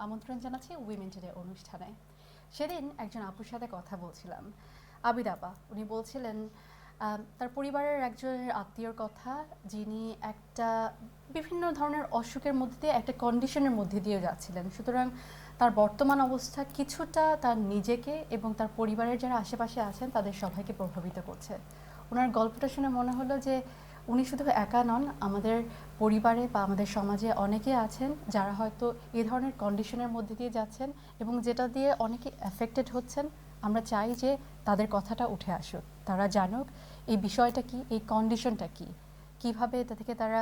আমন্ত্রণ জানাচ্ছি women today অনুষ্ঠানে। সেদিন একজন আপুর সাথে কথা বলছিলাম, আবিদ আপা। উনি বলছিলেন তার পরিবারের একজন আত্মীয়র কথা, যিনি একটা বিভিন্ন ধরনের অসুখের মধ্যে দিয়ে একটা কন্ডিশনের মধ্যে দিয়ে যাচ্ছিলেন। সুতরাং তার বর্তমান অবস্থা কিছুটা তার নিজেকে এবং তার পরিবারের যারা আশেপাশে আছেন তাদের সবাইকে প্রভাবিত করছে। ওনার গল্পটা শুনে মনে হলো যে উনি শুধু একা নন, আমাদের পরিবারে বা আমাদের সমাজে অনেকে আছেন যারা হয়তো এই ধরনের কন্ডিশনের মধ্যে দিয়ে যাচ্ছেন এবং যেটা দিয়ে অনেকে এফেক্টেড হচ্ছেন। আমরা চাই যে তাদের কথাটা উঠে আসুক, তারা জানুক এই বিষয়টা কি, এই কন্ডিশনটা কি, কীভাবে এটা থেকে তারা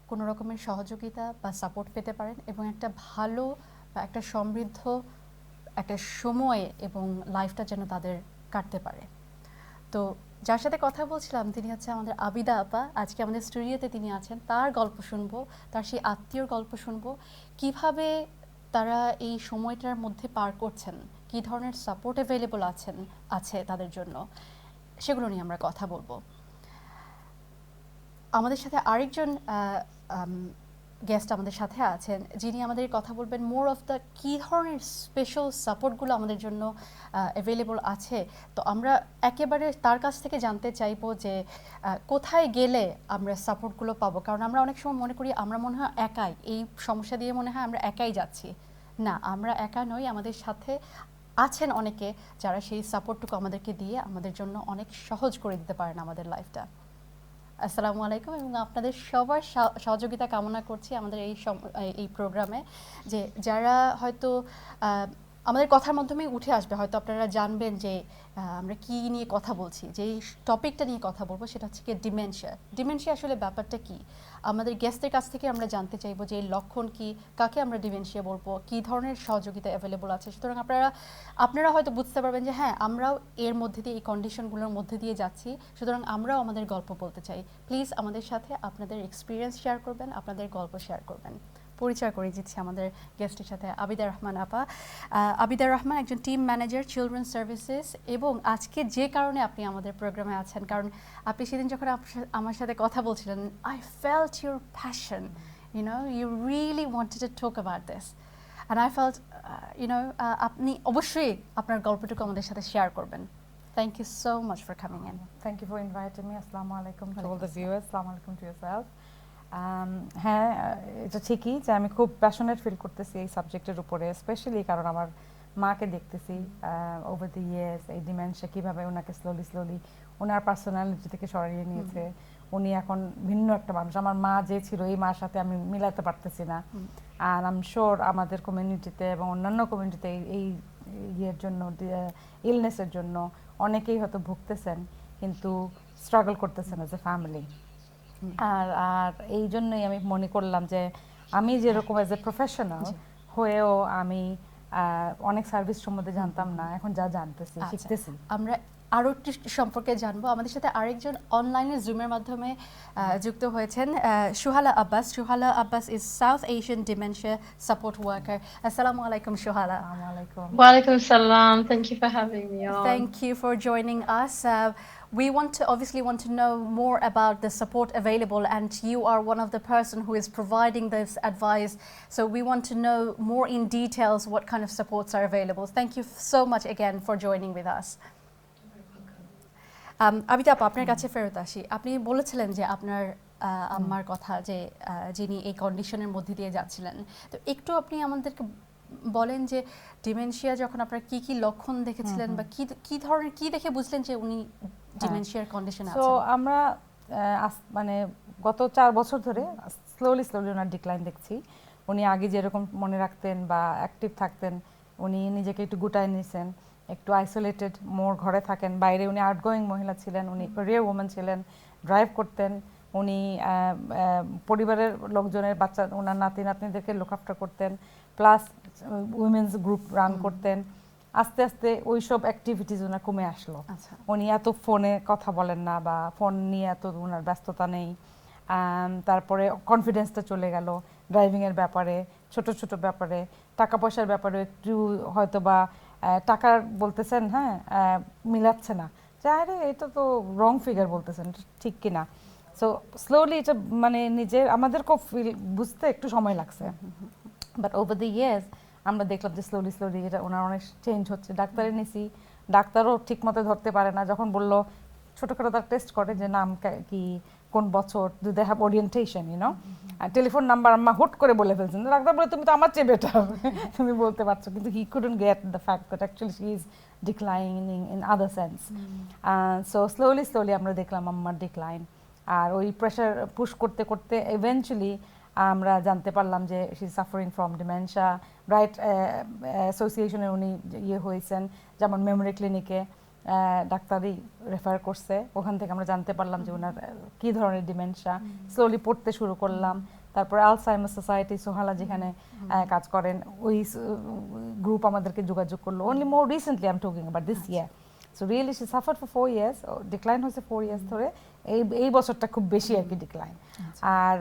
কোনো রকমের সহযোগিতা বা সাপোর্ট পেতে পারেন এবং একটা ভালো বা একটা সমৃদ্ধ একটা সময় এবং লাইফটা যেন তাদের কাটতে পারে। তো যার সাথে কথা বলছিলাম তিনি হচ্ছে আমাদের আবিদা আপা। আজকে আমাদের স্টুডিওতে তিনি আছেন, তার গল্প শুনবো, তার সেই আত্মীয়র গল্প শুনবো, কিভাবে তারা এই সময়টার মধ্যে পার করছেন, কী ধরনের সাপোর্ট অ্যাভেলেবল আছে তাদের জন্য, সেগুলো নিয়ে আমরা কথা বলবো। আমাদের সাথে আরেকজন গেস্ট আমাদের সাথে আছেন, যিনি আমাদের কথা বলবেন মোর অফ দ্য কী ধরনের স্পেশাল সাপোর্টগুলো আমাদের জন্য অ্যাভেলেবল আছে। তো আমরা একেবারে তার কাছ থেকে জানতে চাইবো যে কোথায় গেলে আমরা সাপোর্টগুলো পাবো। কারণ আমরা অনেক সময় মনে করি আমরা মনে হয় একাই এই সমস্যা দিয়ে, মনে হয় আমরা একাই যাচ্ছি। না, আমরা একা নই, আমাদের সাথে আছেন অনেকে যারা সেই সাপোর্টটুকু আমাদেরকে দিয়ে আমাদের জন্য অনেক সহজ করে দিতে পারেন আমাদের লাইফটা। আসসালামু আলাইকুম, এবং আপনাদের সবার সহযোগিতা কামনা করছি আমাদের এই প্রোগ্রামে। যে যারা হয়তো আমাদের কথার মাধ্যমেই উঠে আসবে, হয়তো আপনারা জানবেন যে আমরা কি নিয়ে কথা বলছি, যেই টপিকটা নিয়ে কথা বলবো সেটা হচ্ছে কি ডিমেনশিয়া। ডিমেনশিয়া আসলে ব্যাপারটা কি, আমাদের গেস্টদের কাছ থেকে আমরা জানতে চাইবো যে এই লক্ষণ কি, কাকে আমরা ডিমেনশিয়া বলবো, কী ধরনের সহযোগিতা অ্যাভেলেবল আছে। সুতরাং আপনারা হয়তো বুঝতে পারবেন যে হ্যাঁ, আমরাও এর মধ্যে দিয়ে, এই কন্ডিশনগুলোর মধ্যে দিয়ে যাচ্ছি। সুতরাং আমরাও আমাদের গল্প বলতে চাই। প্লিজ আমাদের সাথে আপনাদের এক্সপিরিয়েন্স শেয়ার করবেন, আপনাদের গল্প শেয়ার করবেন। পরিচয় করে দিচ্ছি আমাদের গেস্টের সাথে। আবিদা রহমান আপা। আবিদা রহমান একজন টিম ম্যানেজার চিলড্রেন সার্ভিসেস, এবং আজকে যে কারণে আপনি আমাদের প্রোগ্রামে আছেন, কারণ আপনি সেদিন যখন আমার সাথে কথা বলছিলেন, I felt your passion, you really wanted to talk about this, and I felt আপনি অবশ্যই আপনার গল্পটুকু আমাদের সাথে শেয়ার করবেন। Thank you so much for coming in. Thank you for inviting me. Assalamu alaikum to all the viewers. Assalamu alaikum to yourself. হ্যাঁ, এটা ঠিকই যে আমি খুব প্যাশনেট ফিল করতেছি এই সাবজেক্টের উপরে, স্পেশালি কারণ আমার মাকে দেখতেছি ওভার দ্য ইয়ার্স এই ডিমেনশিয়া কীভাবে ওনাকে স্লোলি ওনার পার্সোনালিটি থেকে সরিয়ে নিয়েছে। উনি এখন ভিন্ন একটা মানুষ। আমার মা যে ছিল এই মার সাথে আমি মিলাতে পারতেছি না। আর আই এম শিওর আমাদের কমিউনিটিতে এবং অন্যান্য কমিউনিটিতে এই ইয়ের জন্য, ইলনেসের জন্য অনেকেই হয়তো ভুগতেছেন, কিন্তু স্ট্রাগল করতেছেন অ্যাজ এ ফ্যামিলি। আর এই জন্যই আমি মনে করলাম যে আমি যেরকম অ্যাজ এ প্রফেশনাল হয়েও আমি অনেক সার্ভিস সম্বন্ধে জানতাম না, এখন যা জানতেছি, শিখতেছি। আমরা আরও একটু সম্পর্কে জানবো। আমাদের সাথে আরেকজন অনলাইনে জুমের মাধ্যমে যুক্ত হয়েছেন, Suhala Abbas. Suhala Abbas is South Asian dementia support worker. আসসালামু আলাইকুম সুহালা। Walaikum salam. Thank you for having me on. Thank you for joining us. We obviously want to know more about the support available, and you are one of the person who is providing this advice. So we want to know more in details what kind of supports are available. Thank you so much again for joining with us. Abida আপা, আপনার কাছে ফেরত আসি। আপনি বলেছিলেন যে আপনার আম্মার কথা, যে যিনি এই কন্ডিশনের মধ্যে দিয়ে যাচ্ছিলেন। তো একটু আপনি আমাদেরকে বলেন যে ডিমেনশিয়া যখন আপনারা কি কি লক্ষণ দেখেছিলেন, বা কি ধরনের, কি দেখে বুঝলেন যে উনি ডিমেনশিয়ার কন্ডিশনে আছেন? তো আমরা মানে গত 4 বছর ধরে স্লোলি ওনার ডিক্লাইন দেখছি। উনি আগে যেরকম মনে রাখতেন বা অ্যাক্টিভ থাকতেন, উনি নিজেকে একটু গুটায় নিয়েছেন, একটু আইসোলেটেড, মোর ঘরে থাকেন, বাইরে উনি আউটগোয়িং মহিলা ছিলেন, উনি ক্যারিয়ার ওম্যান ছিলেন, ড্রাইভ করতেন, উনি পরিবারের লোকজনের বাচ্চা, ওনার নাতি নাতনিদেরকে লুক আফটার করতেন, প্লাস উইমেন্স গ্রুপ রান করতেন। আস্তে আস্তে ওইসব অ্যাক্টিভিটিস ওনার কমে আসলো। উনি এত ফোনে কথা বলেন না, বা ফোন নিয়ে এত ওনার ব্যস্ততা নেই। তারপরে কনফিডেন্সটা চলে গেল ড্রাইভিংয়ের ব্যাপারে, ছোট ছোট ব্যাপারে, টাকা পয়সার ব্যাপারে একটু হয়তো বা টাকা বলতেছেন, হ্যাঁ মিলাচ্ছে না, যে আরে এটা তো রং ফিগার বলতেছেন, ঠিক কিনা। সো স্লোলি এটা মানে আমাদেরকেও বুঝতে একটু সময় লাগছে। বাট ওভার দ্য ইয়ার্স আমরা দেখলাম যে স্লোলি এটা ওনার অনেক চেঞ্জ হচ্ছে। ডাক্তারে নিছি, ডাক্তারও ঠিক মতো ধরতে পারে না। যখন বললো ছোটোখাটো তার টেস্ট করে যে নাম কি, কোন বছর, ডু দে হ্যাভ ওরিয়েন্টেশন, আর টেলিফোন নাম্বার আম্মা হুট করে বলে ফেলছেন। ডাক্তার বলে তুমি তো আমার চেয়ে বেটার, তুমি বলতে পারছো, কিন্তু হি couldn't get the fact that actually she is declining in other sense. So slowly আমরা দেখলাম আম্মার ডিক্লাইন। আর ওই প্রেশার পুশ করতে করতে ইভেনচুয়ালি আমরা জানতে পারলাম যে she is suffering from dementia. Right অ্যাসোসিয়েশনে উনি হয়েছেন, যেমন মেমোরি ক্লিনিকে ডাক্তারই রেফার করছে, ওখান থেকে আমরা জানতে পারলাম যে ওনার কী ধরনের ডিমেনশিয়া। স্লোলি পড়তে শুরু করলাম। তারপর আলসাইমার সোসাইটি, সোহালা যেখানে কাজ করেন, ওই গ্রুপ আমাদেরকে যোগাযোগ করলো। Only more recently I am talking about this year. So really she suffer for 4 years, decline হয়েছে 4 years ধরে। এই বছরটা খুব বেশি আর কি ডিক্লাইন। আর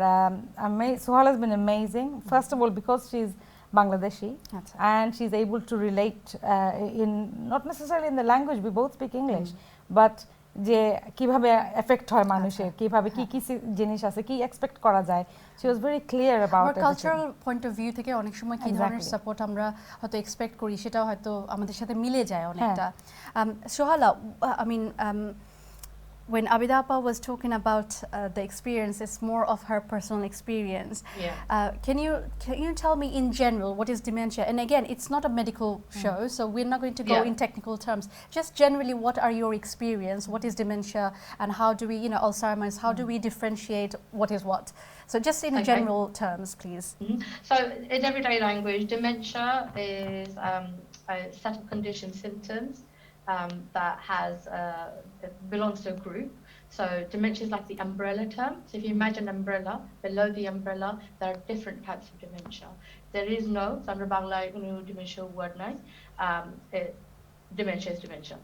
Sohal has been amazing, first of all because she is Bangladeshi, and she's able to relate in not necessarily in the language, we both speak English, but যে কিভাবে এফেক্ট হয় মানুষের, কিভাবে কি কি জিনিস আছে, কি এক্সপেক্ট করা যায়, she was very clear about it. Cultural point of view থেকে অনেক সময় কি ধরনের সাপোর্ট আমরা হয়তো এক্সপেক্ট করি সেটাও হয়তো আমাদের সাথে মিলে যায় অনেকটা। Sohala, I mean, when Abida Appa was talking about the experience, it's more of her personal experience. Can you tell me in general what is dementia? And again, it's not a medical show, so we're not going to go in technical terms. Just generally, what are your experience? What is dementia, and how do we, Alzheimer's? How do we differentiate what is what? So just in general terms, please. So in everyday language, dementia is a set of condition symptoms that belongs to a group. So dementia is like the umbrella term. So if you imagine an umbrella, below the umbrella, there are different types of dementia. There is no, Sandra Bangla, dementia word name. Dementia is dementia.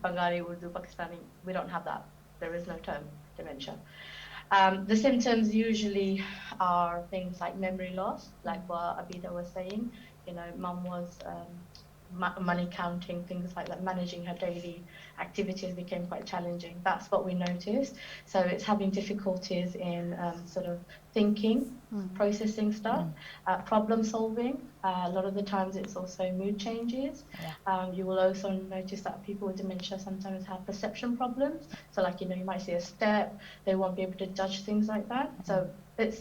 Bengali, Urdu, Pakistani, we don't have that. There is no term dementia. The symptoms usually are things like memory loss, like what Abida was saying. Mum was money counting, things like that, managing her daily activities became quite challenging. That's what we noticed. So it's having difficulties in sort of thinking, processing stuff, problem solving. A lot of the times it's also mood changes. You will also notice that people with dementia sometimes have perception problems. So like, you might see a step, they won't be able to judge things like that. So it's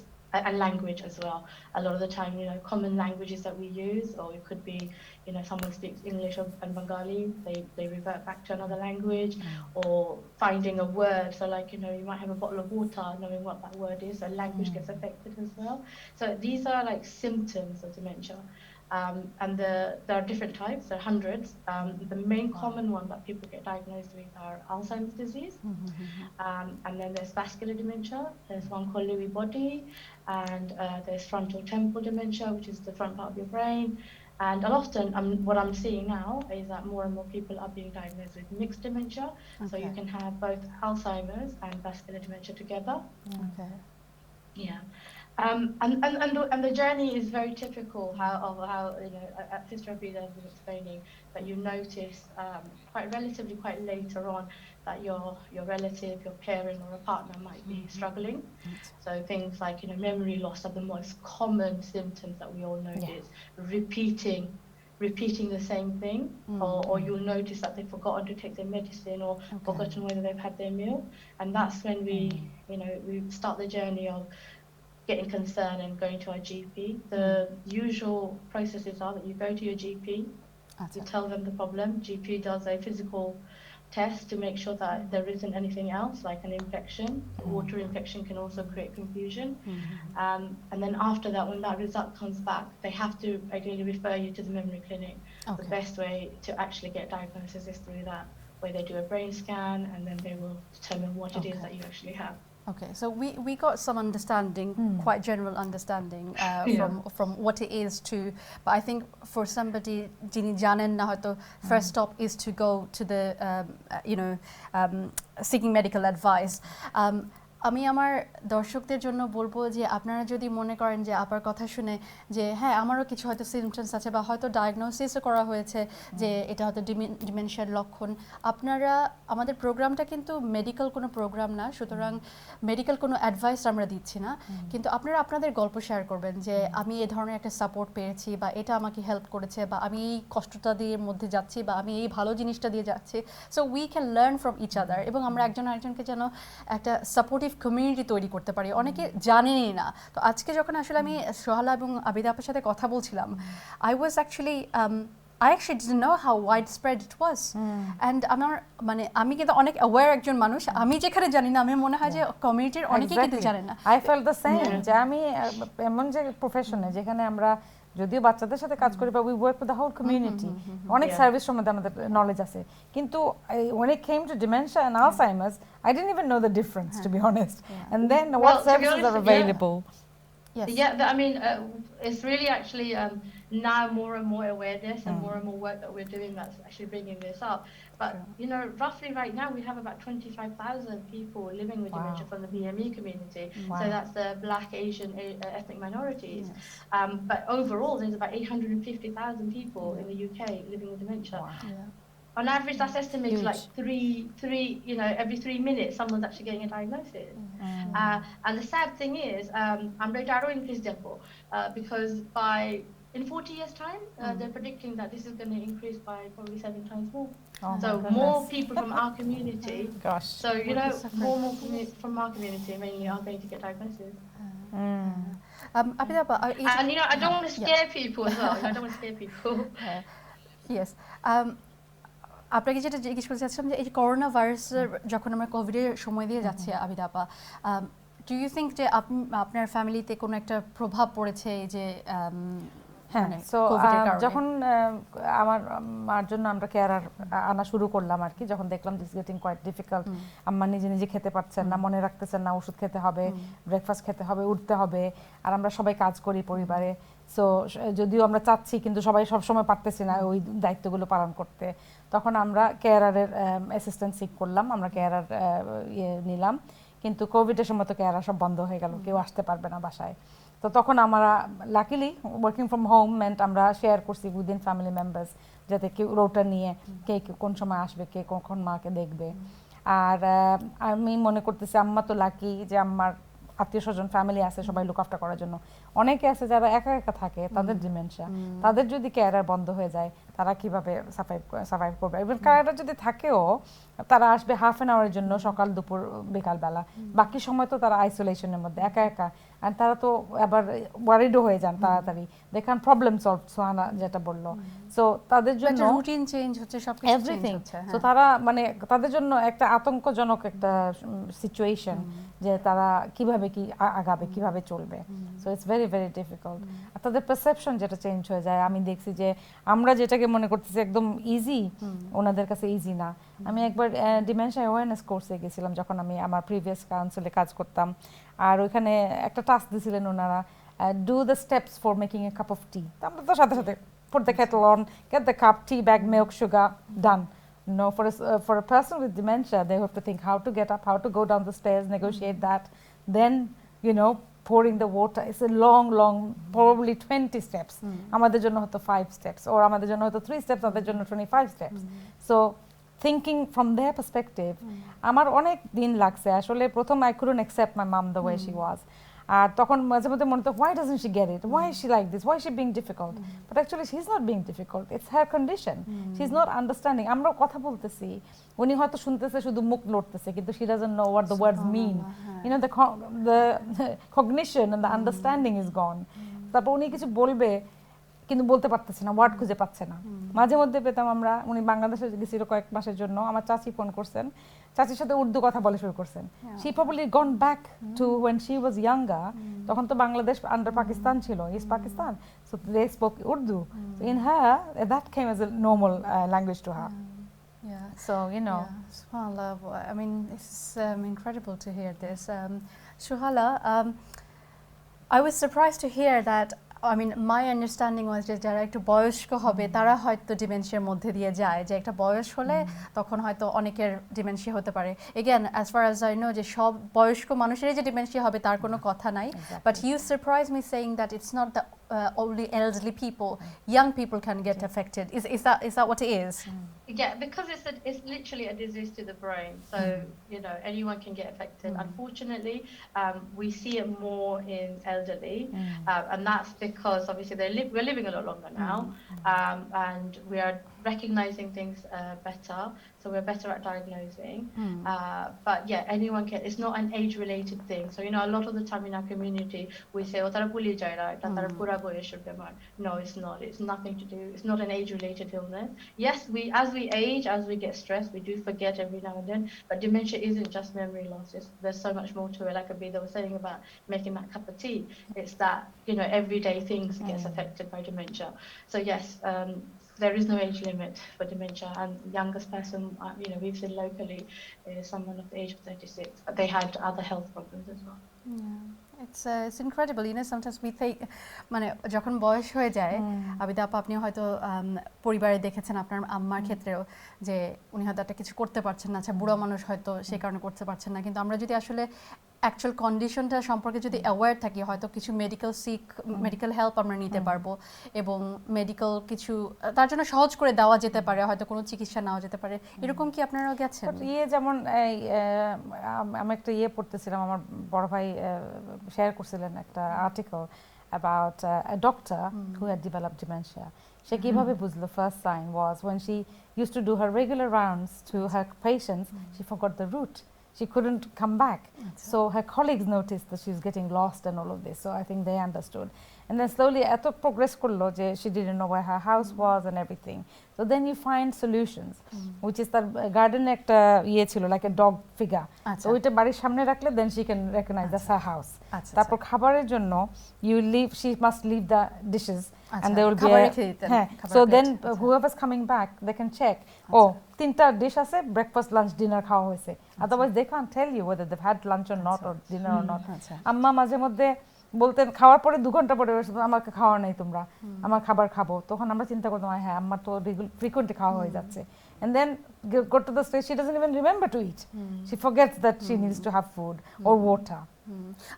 and language as well. A lot of the time, common languages that we use, or it could be, someone speaks English and Bengali, they revert back to another language, or finding a word. So like, you might have a bottle of water, knowing what that word is, so language gets affected as well. So these are like symptoms of dementia. And there are different types, there are hundreds. The main common one that people get diagnosed with are Alzheimer's disease. And then there's vascular dementia, there's one called Lewy body, and there's frontal temporal dementia, which is the front part of your brain. And often, what I'm seeing now is that more and more people are being diagnosed with mixed dementia. So you can have both Alzheimer's and vascular dementia together. Yeah. And the journey is very typical of how Sister Abida has been explaining, that you notice relatively quite later on that your relative, your parent or a partner might be struggling. So things like memory loss are the most common symptoms that we all notice. Repeating the same thing, or you'll notice that they've forgotten to take their medicine or forgotten whether they've had their meal, and that's when we start the journey of getting concerned and going to our GP. The usual processes are that you go to your GP, you tell them the problem, GP does a physical test to make sure that there isn't anything else, like an infection. Water infection can also create confusion. And then after that, when that result comes back, they have to ideally refer you to the memory clinic. The best way to actually get diagnosis is through that, where they do a brain scan, and then they will determine what it is that you actually have. Okay, so we got some understanding, quite general understanding from what it is to, but I think for somebody, Jini Janen na hoyto first stop is to go to the, seeking medical advice. আমি আমার দর্শকদের জন্য বলবো যে আপনারা যদি মনে করেন যে আপার কথা শুনে যে হ্যাঁ আমারও কিছু হয়তো সিমটমস আছে বা হয়তো ডায়াগনোসিসও করা হয়েছে যে এটা হয়তো ডিমেনশিয়ার লক্ষণ, আপনারা আমাদের প্রোগ্রামটা কিন্তু মেডিকেল কোনো প্রোগ্রাম না, সুতরাং মেডিকেল কোনো অ্যাডভাইস আমরা দিচ্ছি না, কিন্তু আপনারা আপনাদের গল্প শেয়ার করবেন যে আমি এই ধরনের একটা সাপোর্ট পেয়েছি বা এটা আমাকে হেল্প করেছে বা আমি এই কষ্টটা দিয়ে মধ্যে যাচ্ছি বা আমি এই ভালো জিনিসটা দিয়ে যাচ্ছি। So we can learn from each other এবং আমরা একজন আরেকজনকে যেন একটা সাপোর্টিভ কমিউনিটি তৈরি করতে পারি, অনেকে জানেনই না। তো আজকে যখন আসলে আমি সোহালা এবং আবিদা আপার সাথে কথা বলছিলাম, I actually didn't know how widespread it was. And আমার মানে আমি কিন্তু অনেক অ্যাওয়্যার একজন মানুষ, আমি যেখানে জানি না আমি মনে হয় যে কমিউনিটির অনেকেই কিন্তু জানেন না। I felt the same যে আমি এমন যে প্রফেশনে যেখানে আমরা যদিও বাচ্চাদের সাথে কাজ করি বা we work with the whole community, অনেক সার্ভিস সম্বন্ধে আমাদের নলেজ আছে, কিন্তু when it came to dementia and Alzheimer's I didn't even know the difference, to be honest. And then what services are available? Yes. Yeah, I mean, it's really actually now more and more awareness and more work that we're doing that's actually bringing this up. But, you know, roughly right now we have about 25,000 people living with dementia from the BME community. So that's the Black, Asian, ethnic minorities. Yes. But overall, there's about 850,000 people in the UK living with dementia. Yeah. On average, that's estimated Huge. like three, you know, every 3 minutes, someone's actually getting a diagnosis. And the sad thing is, আমরা এটা আরো increase দেখবো, because in 40 years' time, they're predicting that this is going to increase by probably 7 times more. So more people from our community. Gosh. So you know, more from our community mainly are going to get diagnosis. Abida, And you know, I don't want to scare people as well. You know, I don't want to scare people. Yes. আপনাকে যেটা জিজ্ঞেস করতে চাচ্ছিলাম যে এই corona ভাইরাসের যখন আমরা কোভিডের সময় দিয়ে যাচ্ছি আবিদা আপা, ডু ইউ থিঙ্ক যে আপনার ফ্যামিলিতে কোনো একটা প্রভাব পড়েছে এই যে হ্যাঁ, সো যখন আমার মার জন্য আমরা কেয়ারার আনা শুরু করলাম আর কি, যখন দেখলাম দিস গেটিং কোয়াইট ডিফিকাল্ট, আম্মা নিজে নিজে খেতে পারছেন না, মনে রাখতেছেন না, ওষুধ খেতে হবে, ব্রেকফাস্ট খেতে হবে, উঠতে হবে, আর আমরা সবাই কাজ করি পরিবারে, সো যদিও আমরা চাচ্ছি কিন্তু সবাই সবসময় পারতেছি না ওই দায়িত্বগুলো পালন করতে, তখন আমরা কেয়ারারের অ্যাসিস্ট্যান্ট সিক করলাম, আমরা কেয়ারার নিলাম, কিন্তু কোভিডের সময় তো কেয়ারা সব বন্ধ হয়ে গেল, কেউ আসতে পারবে না বাসায়। তো তখন আমরা luckily working from home meant আমরা শেয়ার করছি উইদিন ফ্যামিলি মেম্বার্স, যাতে কেউ রোটা নিয়ে কে কোন সময় আসবে, কে কখন মাকে দেখবে। আর আমি মনে করতেছি আম্মা তো লাকি যে আম্মার আত্মীয় স্বজন ফ্যামিলি আছে সবাই লুক আফটার করার জন্য। অনেকে আছে যারা একা একা থাকে, তাদের ডিমেনশিয়া, তাদের যদি কেয়ারার বন্ধ হয়ে যায় তারা কিভাবে সার্ভাইভ করবে। ইভেন কেয়ারার যদি থাকেও তারা আসবে হাফ অ্যান আওয়ারের জন্য, সকাল দুপুর বিকালবেলা, বাকি সময় তো তারা আইসোলেশনের মধ্যে একা একা, আর তারা তো আবার ওয়ারিডও হয়ে যান তাড়াতাড়ি, they can problem solve, Sohana যেটা বললো। সো তাদের জন্য রুটিন চেঞ্জ হচ্ছে, সবকিছু এভরিথিং, সো তারা মানে তাদের জন্য একটা আতঙ্কজনক একটা সিচুয়েশন যে তারা কিভাবে কি আগাবে, কিভাবে চলবে। So it's very very difficult. আর তাদের পারসেপশন যেটা চেঞ্জ হয়ে যায়, আমি দেখছি যে আমরা যেটাকে মনে করতেছি একদম ইজি, ওনাদের কাছে ইজি না। আমি একবার ডিমেনশিয়া অ্যাওয়ারনেস কোর্সে গেছিলাম যখন আমি আমার প্রিভিয়াস কাউন্সিলে কাজ করতাম, আর ওইখানে একটা টাস্ক দিয়েছিলেন ওনারা, do the steps for making a cup of tea. আমরা তো সাথে সাথে put the kettle on, get the cup, tea bag, milk, sugar, done. No, for a person with dementia, they have to think how to get up, how to go down the stairs, negotiate that, then you know pouring the water. It's a long probably 20 steps. আমাদের জন্য হয়তো 5 steps, or আমাদের জন্য হয়তো 3 steps, আমাদের জন্য 25 steps. So thinking from their perspective, আমার অনেক দিন লাগছে আসলে। প্রথম I couldn't accept my mom the way she was. আর তখন মাঝে মধ্যে মনে হতো why doesn't she get it, why is she like this, why is she being difficult, but actually she's not being difficult, it's her condition, she's not understanding. আমরা কথা বলতেছি, উনি হয়তো শুনতেছে, শুধু মুখ লড়তেছে, কিন্তু she doesn't know what the words mean, you know, the cognition and the understanding is gone. তারপর উনি কিছু বলবে কিন্তু বলতে পারতেছে না, ওয়ার্ড খুঁজে পাচ্ছে না। মাঝে মধ্যে পেতাম আমরা, উনি বাংলাদেশে গেছিল কয়েক মাসের জন্য, আমার চাচি ফোন করছেন, চাচির সাথে উর্দু কথা বলে শুরু করছেন। She probably gone back to when she was younger. তখন তো বাংলাদেশ আন্ডার পাকিস্তান ছিল, East Pakistan, so they spoke Urdu. So in her, that came as a normal language to her. Yeah. So you know. Yeah. SubhanAllah. I mean, it's incredible to hear this. Shuhala, I was surprised to hear that I mean, my understanding was যে যারা একটু বয়স্ক হবে তারা হয়তো ডিমেনশিয়ার মধ্যে দিয়ে যায়, যে একটা বয়স হলে তখন হয়তো অনেকের ডিমেনশিয়া হতে পারে। Again as far as I know যে সব বয়স্ক মানুষেরই যে ডিমেনশিয়া হবে তার কোনো কথা নাই, but you surprise me saying that it's not the only elderly people, young people can get affected. Is that what it is? Yeah, because it's literally a disease to the brain, so you know anyone can get affected. Unfortunately, we see it more in elderly, and that's because obviously we're living a lot longer now, and we are recognizing things better, so we're better at diagnosing. But yeah, anyone can. It's not an age-related thing. So you know, a lot of the time in our community, we say, "Oh, tara bhuli jai raha hai, tara pura boyeshor bemar." No, it's not. It's nothing to do. It's not an age-related illness. Yes, as we age, as we get stressed, we do forget every now and then. But dementia isn't just memory loss. There's so much more to it. Like Abida was saying about making that cup of tea. It's that, you know, everyday things gets affected by dementia. So yes, there is no age limit for dementia. And the youngest person, you know, we've seen locally is someone of the age of 36. But they had other health problems as well. Yeah, it's incredible. You know, sometimes we think, মানে যখন বয়স হয়ে যায়, আবিদা আপা আপনি হয়তো পরিবারে দেখেছেন আপনার আম্মার ক্ষেত্রেও যে উনি হয়তো একটা কিছু করতে পারছেন না, আচ্ছা বুড়ো মানুষ হয়তো সেই কারণে করতে পারছেন না, কিন্তু আমরা যদি আসলে অ্যাকচুয়াল কন্ডিশনটা সম্পর্কে যদি অ্যাওয়্যার থাকি হয়তো কিছু মেডিকেল হেল্প আমরা নিতে পারবো, এবং মেডিকেল কিছু তার জন্য সহজ করে দেওয়া যেতে পারে, হয়তো কোনো চিকিৎসা নেওয়া যেতে পারে। এরকম কি আপনারাও গেছেন? যেমন আমি একটা পড়তেছিলাম, আমার বড় ভাই শেয়ার করছিলেন একটা article about a doctor who had developed dementia. সে কিভাবে বুঝলো? First sign was when she used to do her regular rounds to her patients, she forgot the route. She couldn't come back. So her colleagues noticed that she was getting lost and all of this. So I think they understood. And then slowly এত progress করলো যে she didn't know where her house was and everything. So then you find solutions, which is তার গার্ডেনে একটা ছিল like a dog figure. So ওইটা বাড়ির সামনে রাখলে then she can recognize that's her house. তারপর খাবারের জন্য she must leave the dishes and there will be so then whoever's coming back they can check, oh তিনটা ডিশ আছে, breakfast lunch dinner খাওয়া হয়েছে, otherwise they can't tell you whether they've had lunch or not or dinner or not. আম্মা মাঝে মধ্যে বলতেন খাওয়ার পরে 2 ঘন্টা পরে আমাকে খাওয়া নাই তোমরা, আমার খাবার খাবো, তখন আমরা চিন্তা করতাম হ্যাঁ আমার তো ফ্রিকুয়েন্টলি খাওয়া হয়ে যাচ্ছে, and then go to the stage she doesn't even remember to eat. She forgets that she needs to have food or water.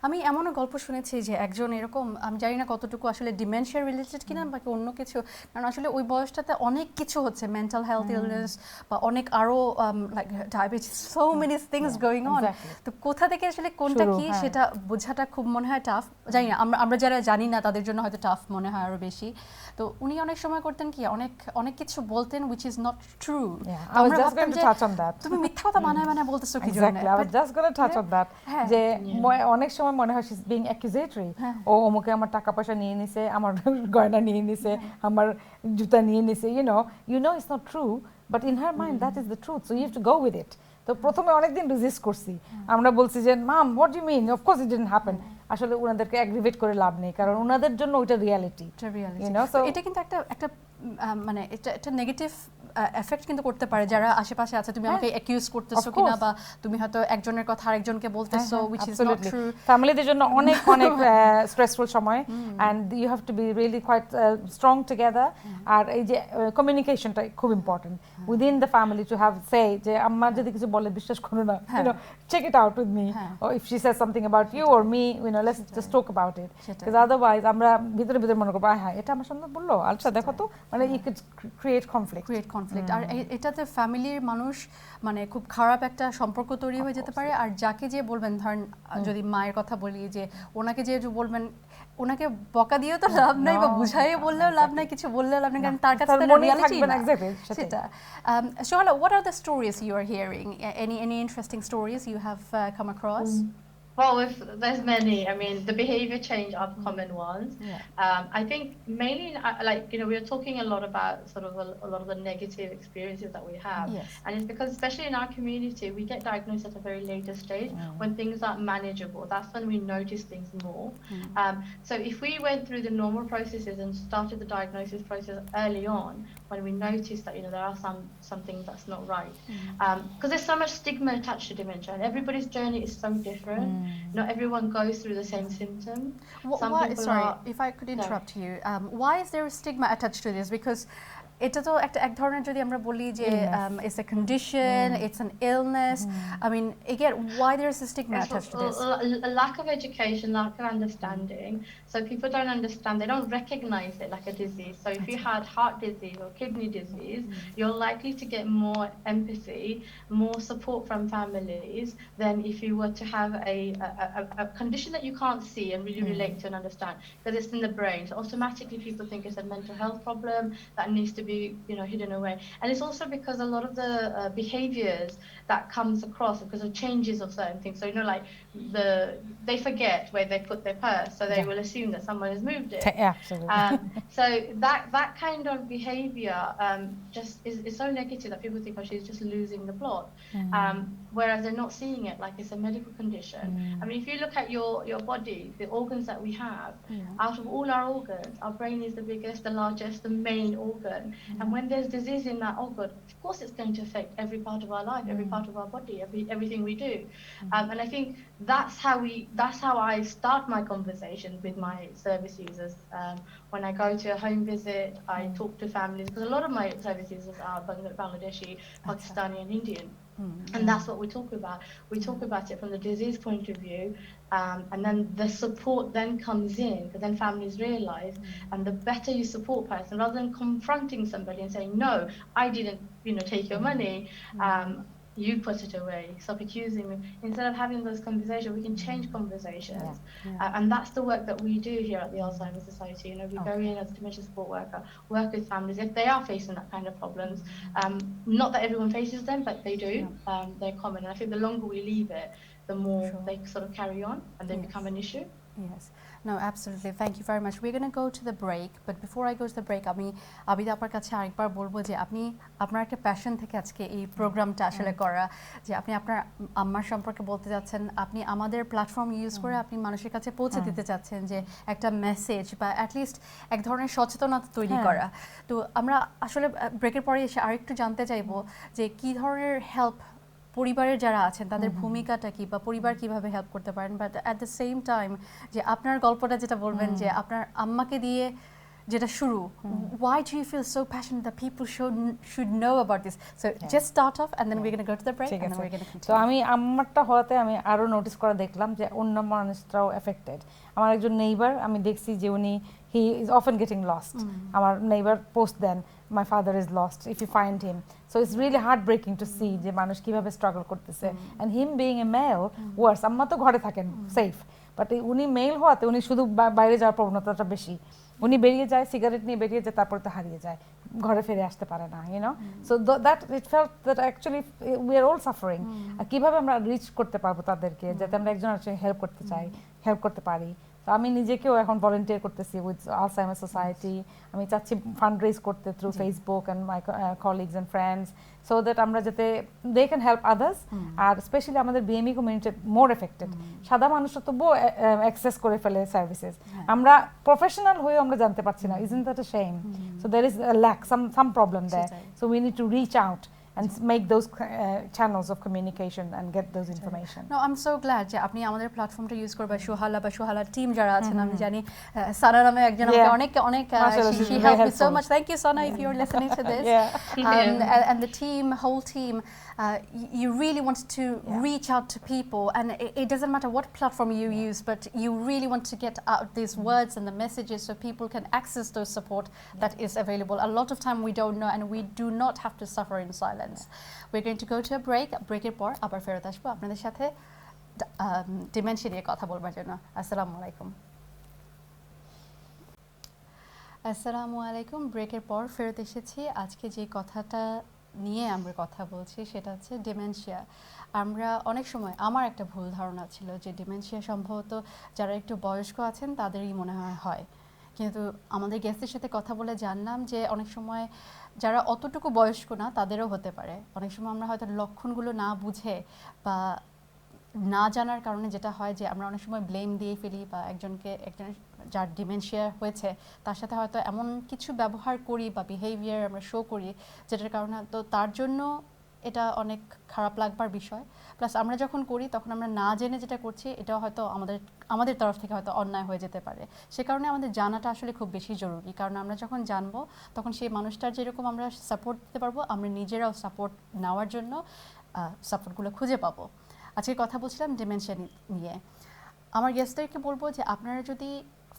আমি এমনও গল্প শুনেছি যে একজন এরকম, আমি জানি না কতটুকু আসলে ডিমেনশিয়া রিলেটেড কিনা বাকি অন্য কিছু, কারণ আসলে ওই বয়সটাতে অনেক কিছু হচ্ছে, মেন্টাল হেলথ ইলনেস বা অনেক আরো like diabetes, so many things going on. তো কোথা থেকে আসলে কোনটা কি সেটা বোঝাটা খুব মনে হয় টাফ। জানি না, আমরা যারা জানি না তাদের জন্য হয়তো টাফ মনে হয় আরো বেশি। তো উনি অনেক সময় করতেন কি অনেক কিছু বলতেন which is not true. আমরা ভাবতাম যে তুমি মিথ্যা কথা বানায় বলতেছো কি জন্য? I was just going to touch on that. যে অনেক সময় মনে হয় she's being accusatory. ও অমুকে আমার টাকা পয়সা নিয়ে নিছে, আমার গয়না নিয়ে নিছে, আমার জুতা নিয়ে নিছে, you know it's not true, but in her mind that is the truth, so you have to go with it. তো প্রথমে অনেকদিন রেজিস্ট করছি, আমরা বলছি যে mum what do you mean, of course it didn't happen. আসলে ওনাদেরকে aggravate করে লাভ নেই, কারণ ওনাদের জন্য ওইটা রিয়ালিটি। এটা কিন্তু একটা মানে এটা নেগেটিভ এফেক্ট কিন্তু করতে পারে যারা আশেপাশে আছে, তুমি আমাকে অ্যাকিউজ করতেছো কিনা, বা তুমি হয়তো একজনের কথা আরেকজনকে বলতেছো which is not true. ফ্যামিলিদের জন্য অনেক স্ট্রেসফুল সময়, and you have to be really quite strong together. আর এই যে কমিউনিকেশনটা খুব important within the family to have say যে আম্মা যদি কিছু বলে বিশ্বাস করো না, check it out with me, or if she says something about you or me, let's just talk about it, because otherwise আমরা ভিতরে মনে করব হ্যাঁ এটা আমার সামনে বললো, আচ্ছা দেখো তো, মানে you could create conflict. আর এটাতে ফ্যামিলির মানুষ মানে খুব খারাপ একটা সম্পর্ক তৈরি হয়ে যেতে পারে। আর যাকে যে বলবেন, ধরেন যদি মায়ের কথা বলি, যে ওনাকে যে বলবেন, ওনাকে বকা দিয়েও তো লাভ নাই বা বুঝাইয়ে বললেও লাভ নাই, কিছু বললেও লাভ নাই, কারণ তার কাছে তার রিয়ালিটি না সেটা। Shohala, what are the stories you are hearing? Any interesting stories you have come across? Well, there's many. I mean, the behavior change are common ones. I think mainly, we are talking a lot about sort of a lot of the negative experiences that we have. And it's because, especially in our community, we get diagnosed at a very later stage when things are manageable. That's when we notice things more. So if we went through the normal processes and started the diagnosis process early on, when we notice that, there are some things that's not right. Because there's so much stigma attached to dementia, and everybody's journey is so different. Not everyone goes through the same symptom. Some Why, people sorry, are. if I could Sorry. interrupt you, why is there a stigma attached to this? Because এটা তো একটা এক ধরনের যদি আমরা বলি যে it's a condition, it's an illness. I mean, again, why there is a stigma It's attached to this? a lack of education, lack of understanding. So people don't understand, they don't recognize it like a disease. So if you had heart disease or kidney disease, you're likely to get more empathy, more support from families than if you were to have a condition that you can't see and really relate to and understand, because it's in the brain. So automatically people think it's a mental health problem that needs to be, you know, hidden away. And it's also because a lot of the behaviors that comes across because of changes of certain things. So, you know, like they forget where they put their purse, so they will assume that someone has moved it. Absolutely. So that kind of behavior just is so negative that people think, oh, she's just losing the plot. Whereas they're not seeing it like it's a medical condition. I mean, if you look at your body, the organs that we have, out of all our organs, our brain is the biggest, the largest, the main organ. And when there's disease in that organ, of course it's going to affect every part of our life, every part of our body, everything we do. And I think that's how I start my conversation with my service users. When I go to a home visit, I talk to families, because a lot of my service users are Bangladeshi, Pakistani and Indian. And that's what we talk about. We talk about it from the disease point of view, and then the support then comes in, because then families realize, and the better you support person, rather than confronting somebody and saying, no, I didn't, you know, take your money, you put it away, stop accusing me. Instead of having those conversations, we can change conversations. And that's the work that we do here at the Alzheimer's Society. You know, we go in as a dementia support worker, work with families if they are facing that kind of problems. Not that everyone faces them, but they do. They're common. And I think the longer we leave it, the more they sort of carry on and they become an issue. Yes. No, absolutely. Thank you very much. We're going to go to the break, but before I go to the break, আমি আবিদা আপনার কাছে আরেকবার বলবো যে আপনি আপনার একটা passion থেকে আজকে এই প্রোগ্রামটা আসলে করা, যে আপনি আপনার আম্মার সম্পর্কে বলতে যাচ্ছেন, আপনি আমাদের প্ল্যাটফর্ম ইউজ করে আপনি মানুষের কাছে পৌঁছে দিতে চাচ্ছেন যে একটা মেসেজ বা অ্যাটলিস্ট এক ধরনের সচেতনতা তৈরি করা। তো আমরা আসলে ব্রেকের পরে এসে আরেকটু জানতে চাইবো যে কী ধরনের হেল্প পরিবারের যারা আছেন তাদের ভূমিকাটা কি, বা পরিবার কিভাবে হেল্প করতে পারেন, but at the same time যে আপনার গল্পটা যেটা বলবেন যে আপনার আম্মাকে দিয়ে যেটা শুরু, why do you feel so passionate that people should know about this? So just start off and then we're going to go to the break and then we're going to continue. তো আমি আম্মারটা হওয়াতে আমি আরো notice করে দেখলাম যে অন্য মানুষরাও এফেক্টেড। আমার একজন নেইবার আমি দেখছি যে উনি he is often getting lost. Our neighbor post then, my father is lost, if you find him. So it's really heartbreaking to see যে মানুষ কিভাবে স্ট্রাগল করতেছে, and him being a male worse. আম্মা তো ঘরে থাকেন সেফ, বাট উনি mail হওয়াতে উনি শুধু বাইরে যাওয়ার প্রবণতাটা বেশি। উনি বেরিয়ে যায়, সিগারেট নিয়ে বেরিয়ে যায়, তারপর তো হারিয়ে যায়, ঘরে ফিরে আসতে পারে না, you know. So that it felt that actually we are all suffering. কিভাবে আমরা রিচ করতে পারবো তাদেরকে, যাতে আমরা একজন আরেকজনকে হেল্প করতে চাই, হেল্প করতে পারি। তো আমি নিজেকেও এখন ভলেন্টিয়ার করতেছি উইথ আলজাইমার সোসাইটি। আমি চাচ্ছি ফান্ড রেজ করতে through Facebook and my colleagues and friends, so that আমরা যাতে দে ক্যান হেল্প আদার্স। আর স্পেশালি আমাদের বিএমই কমিউনিটি মোর এফেক্টেড। সাদা মানুষরা তবুও অ্যাক্সেস করে ফেলে সার্ভিসেস, আমরা প্রফেশনাল হয়েও আমরা জানতে পারছি না। Isn't that a shame? So there is a lack, some problem there. So we need to reach out and make those channels of communication and get those information. No, I'm so glad যে আপনি আমাদের প্ল্যাটফর্মটা use করবে। সোহালা বা সোহালার team যারা আছেন, আমি জানি সানা নামে একজন আমাকে অনেক অনেক she helped me so much. Thank you, Sana, if you're listening to this. And the team, whole team, you really want to reach out to people, and it doesn't matter what platform you use, but you really want to get out these words and the messages so people can access those support that is available. A lot of time we don't know, and we do not have to suffer in silence. We're going to go to a break. Breaker পর আবার ফেরত আসবো আপনাদের সাথে dementia নিয়ে কথা বলবার জন্য। আসসালামু আলাইকুম। আসসালামু আলাইকুম। ব্রেকের পর ফেরত এসেছি। আজকে যে কথাটা নিয়ে আমরা কথা বলছি সেটা হচ্ছে ডিমেনশিয়া। আমরা অনেক সময়, আমার একটা ভুল ধারণা ছিল যে ডিমেনশিয়া সম্ভবত যারা একটু বয়স্ক আছেন তাদেরই মনে হয়, কিন্তু আমাদের গেস্টের সাথে কথা বলে জানলাম যে অনেক সময় যারা অতটুকু বয়স্ক না তাদেরও হতে পারে। অনেক সময় আমরা হয়তো লক্ষণগুলো না বুঝে বা না জানার কারণে যেটা হয় যে আমরা অনেক সময় ব্লেম দিয়ে ফেলি, বা একজন যার ডিমেনশিয়া হয়েছে তার সাথে হয়তো এমন কিছু ব্যবহার করি বা বিহেভিয়ার আমরা শো করি যেটার কারণে তো তার জন্য এটা অনেক খারাপ লাগবার বিষয়। প্লাস আমরা যখন করি তখন আমরা না জেনে যেটা করছি এটাও হয়তো আমাদের তরফ থেকে হয়তো অন্যায় হয়ে যেতে পারে। সে কারণে আমাদের জানাটা আসলে খুব বেশি জরুরি, কারণ আমরা যখন জানবো তখন সেই মানুষটার যেরকম আমরা সাপোর্ট দিতে পারবো, আমরা নিজেরাও সাপোর্ট নেওয়ার জন্য সাপোর্টগুলো খুঁজে পাবো। আজকে কথা বলছিলাম ডিমেনশিয়া নিয়ে। আমার গেস্টদেরকে বলবো যে আপনারা যদি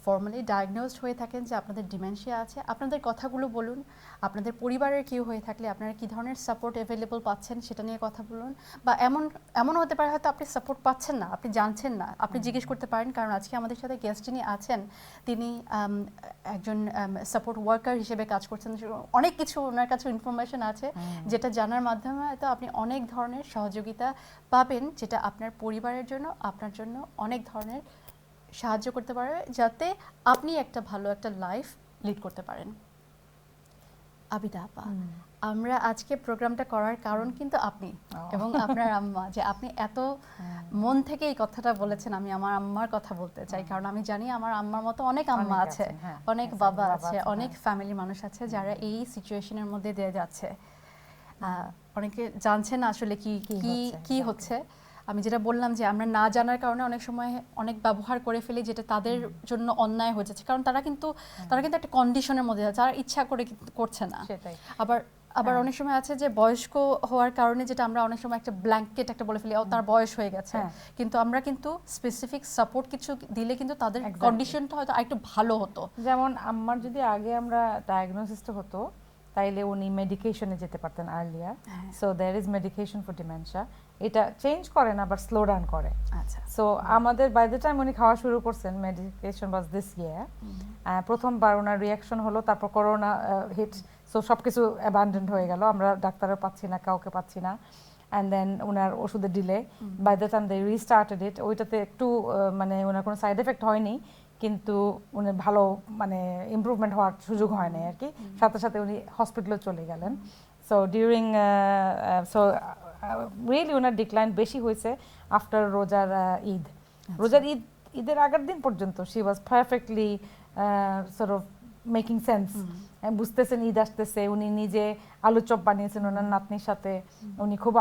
ফর্মালি ডায়াগনোজড হয়ে থাকেন যে আপনাদের ডিমেনশিয়া আছে, আপনাদের কথাগুলো বলুন। আপনাদের পরিবারের কেউ হয়ে থাকলে আপনারা কী ধরনের সাপোর্ট অ্যাভেলেবল পাচ্ছেন সেটা নিয়ে কথা বলুন। বা এমনও হতে পারে হয়তো আপনি সাপোর্ট পাচ্ছেন না, আপনি জানছেন না, আপনি জিজ্ঞেস করতে পারেন। কারণ আজকে আমাদের সাথে গেস্ট যিনি আছেন তিনি একজন সাপোর্ট ওয়ার্কার হিসেবে কাজ করছেন, অনেক কিছু ওনার কাছে ইনফরমেশন আছে যেটা জানার মাধ্যমে হয়তো আপনি অনেক ধরনের সহযোগিতা পাবেন, যেটা আপনার পরিবারের জন্য আপনার জন্য অনেক ধরনের সাহায্য করতে পারে, যাতে আপনি একটা ভালো একটা লাইফ লিড করতে পারেন। আবিদা আপা, আমরা আজকে প্রোগ্রামটা করার কারণ কিন্তু আপনি এবং আপনার আম্মা, যে আপনি এত মন থেকে এই কথাটা বলেছেন। আমি আমার আম্মার কথা বলতে চাই, কারণ আমি জানি আমার আম্মার মতো অনেক আম্মা আছে, অনেক বাবা আছে, অনেক ফ্যামিলি মানুষ আছে যারা এই সিচুয়েশনের মধ্যে দিয়ে যাচ্ছে। অনেকে জানছে না আসলে কি হচ্ছে। আমি যেটা বললাম যে আমরা না জানার কারণে অনেক সময় অনেক ব্যবহার করে ফেলি, যেটা তাদের জন্য অন্যায় হয়ে যাচ্ছে। কারণ তারা কিন্তু একটা কন্ডিশনের মধ্যে আছে, তারা ইচ্ছা করে করছে না। আবার অনেক সময় আছে যে বয়স্ক হওয়ার কারণে যেটা আমরা অনেক সময় একটা ব্ল্যাঙ্কেট একটা বলে ফেলি, তার বয়স হয়ে গেছে। কিন্তু আমরা কিন্তু স্পেসিফিক সাপোর্ট কিছু দিলে কিন্তু তাদের কন্ডিশনটা হয়তো আরেকটু ভালো হতো। যেমন আমার যদি আগে আমরা ডায়াগনোসিসটা হতো তাইলে উনি মেডিকেশনে যেতে পারতেন earlier. So there is medication for dementia. এটা চেঞ্জ করে না, বাট স্লো ডাউন করে। সো আমাদের বাই দ্য টাইম উনি খাওয়া শুরু করছেন, মেডিকেশন ওয়াজ দিস ইয়ার। প্রথমবার ওনার রিয়াকশন হলো, তারপর করোনা হিট, সো সব কিছু অ্যাবান্ডেন্ড হয়ে গেল, আমরা ডাক্তারও পাচ্ছি না, কাউকে পাচ্ছি না। অ্যান্ড দেন ওনার ওষুধের ডিলে, বাই দ্য টাইম দে রিস্টার্টেড ইট, ওইটাতে একটু মানে ওনার কোনো সাইড এফেক্ট হয়নি, কিন্তু উনি ভালো মানে ইমপ্রুভমেন্ট হওয়ার সুযোগ হয় নাই আর কি। সাথে সাথে উনি হসপিটালে চলে গেলেন। সো ডিউরিং রিয়েলি ওনার ডিক্লাইন বেশি হয়েছে আফটার রোজার ঈদ। রোজার ঈদের আগের দিন পর্যন্ত she was perfectly sort of making sense, বুঝতেছেন ঈদ আসতেছে। উনি নিজে আলু চপ বানিয়েছেন ওনার নাতনির সাথে। উনি খুব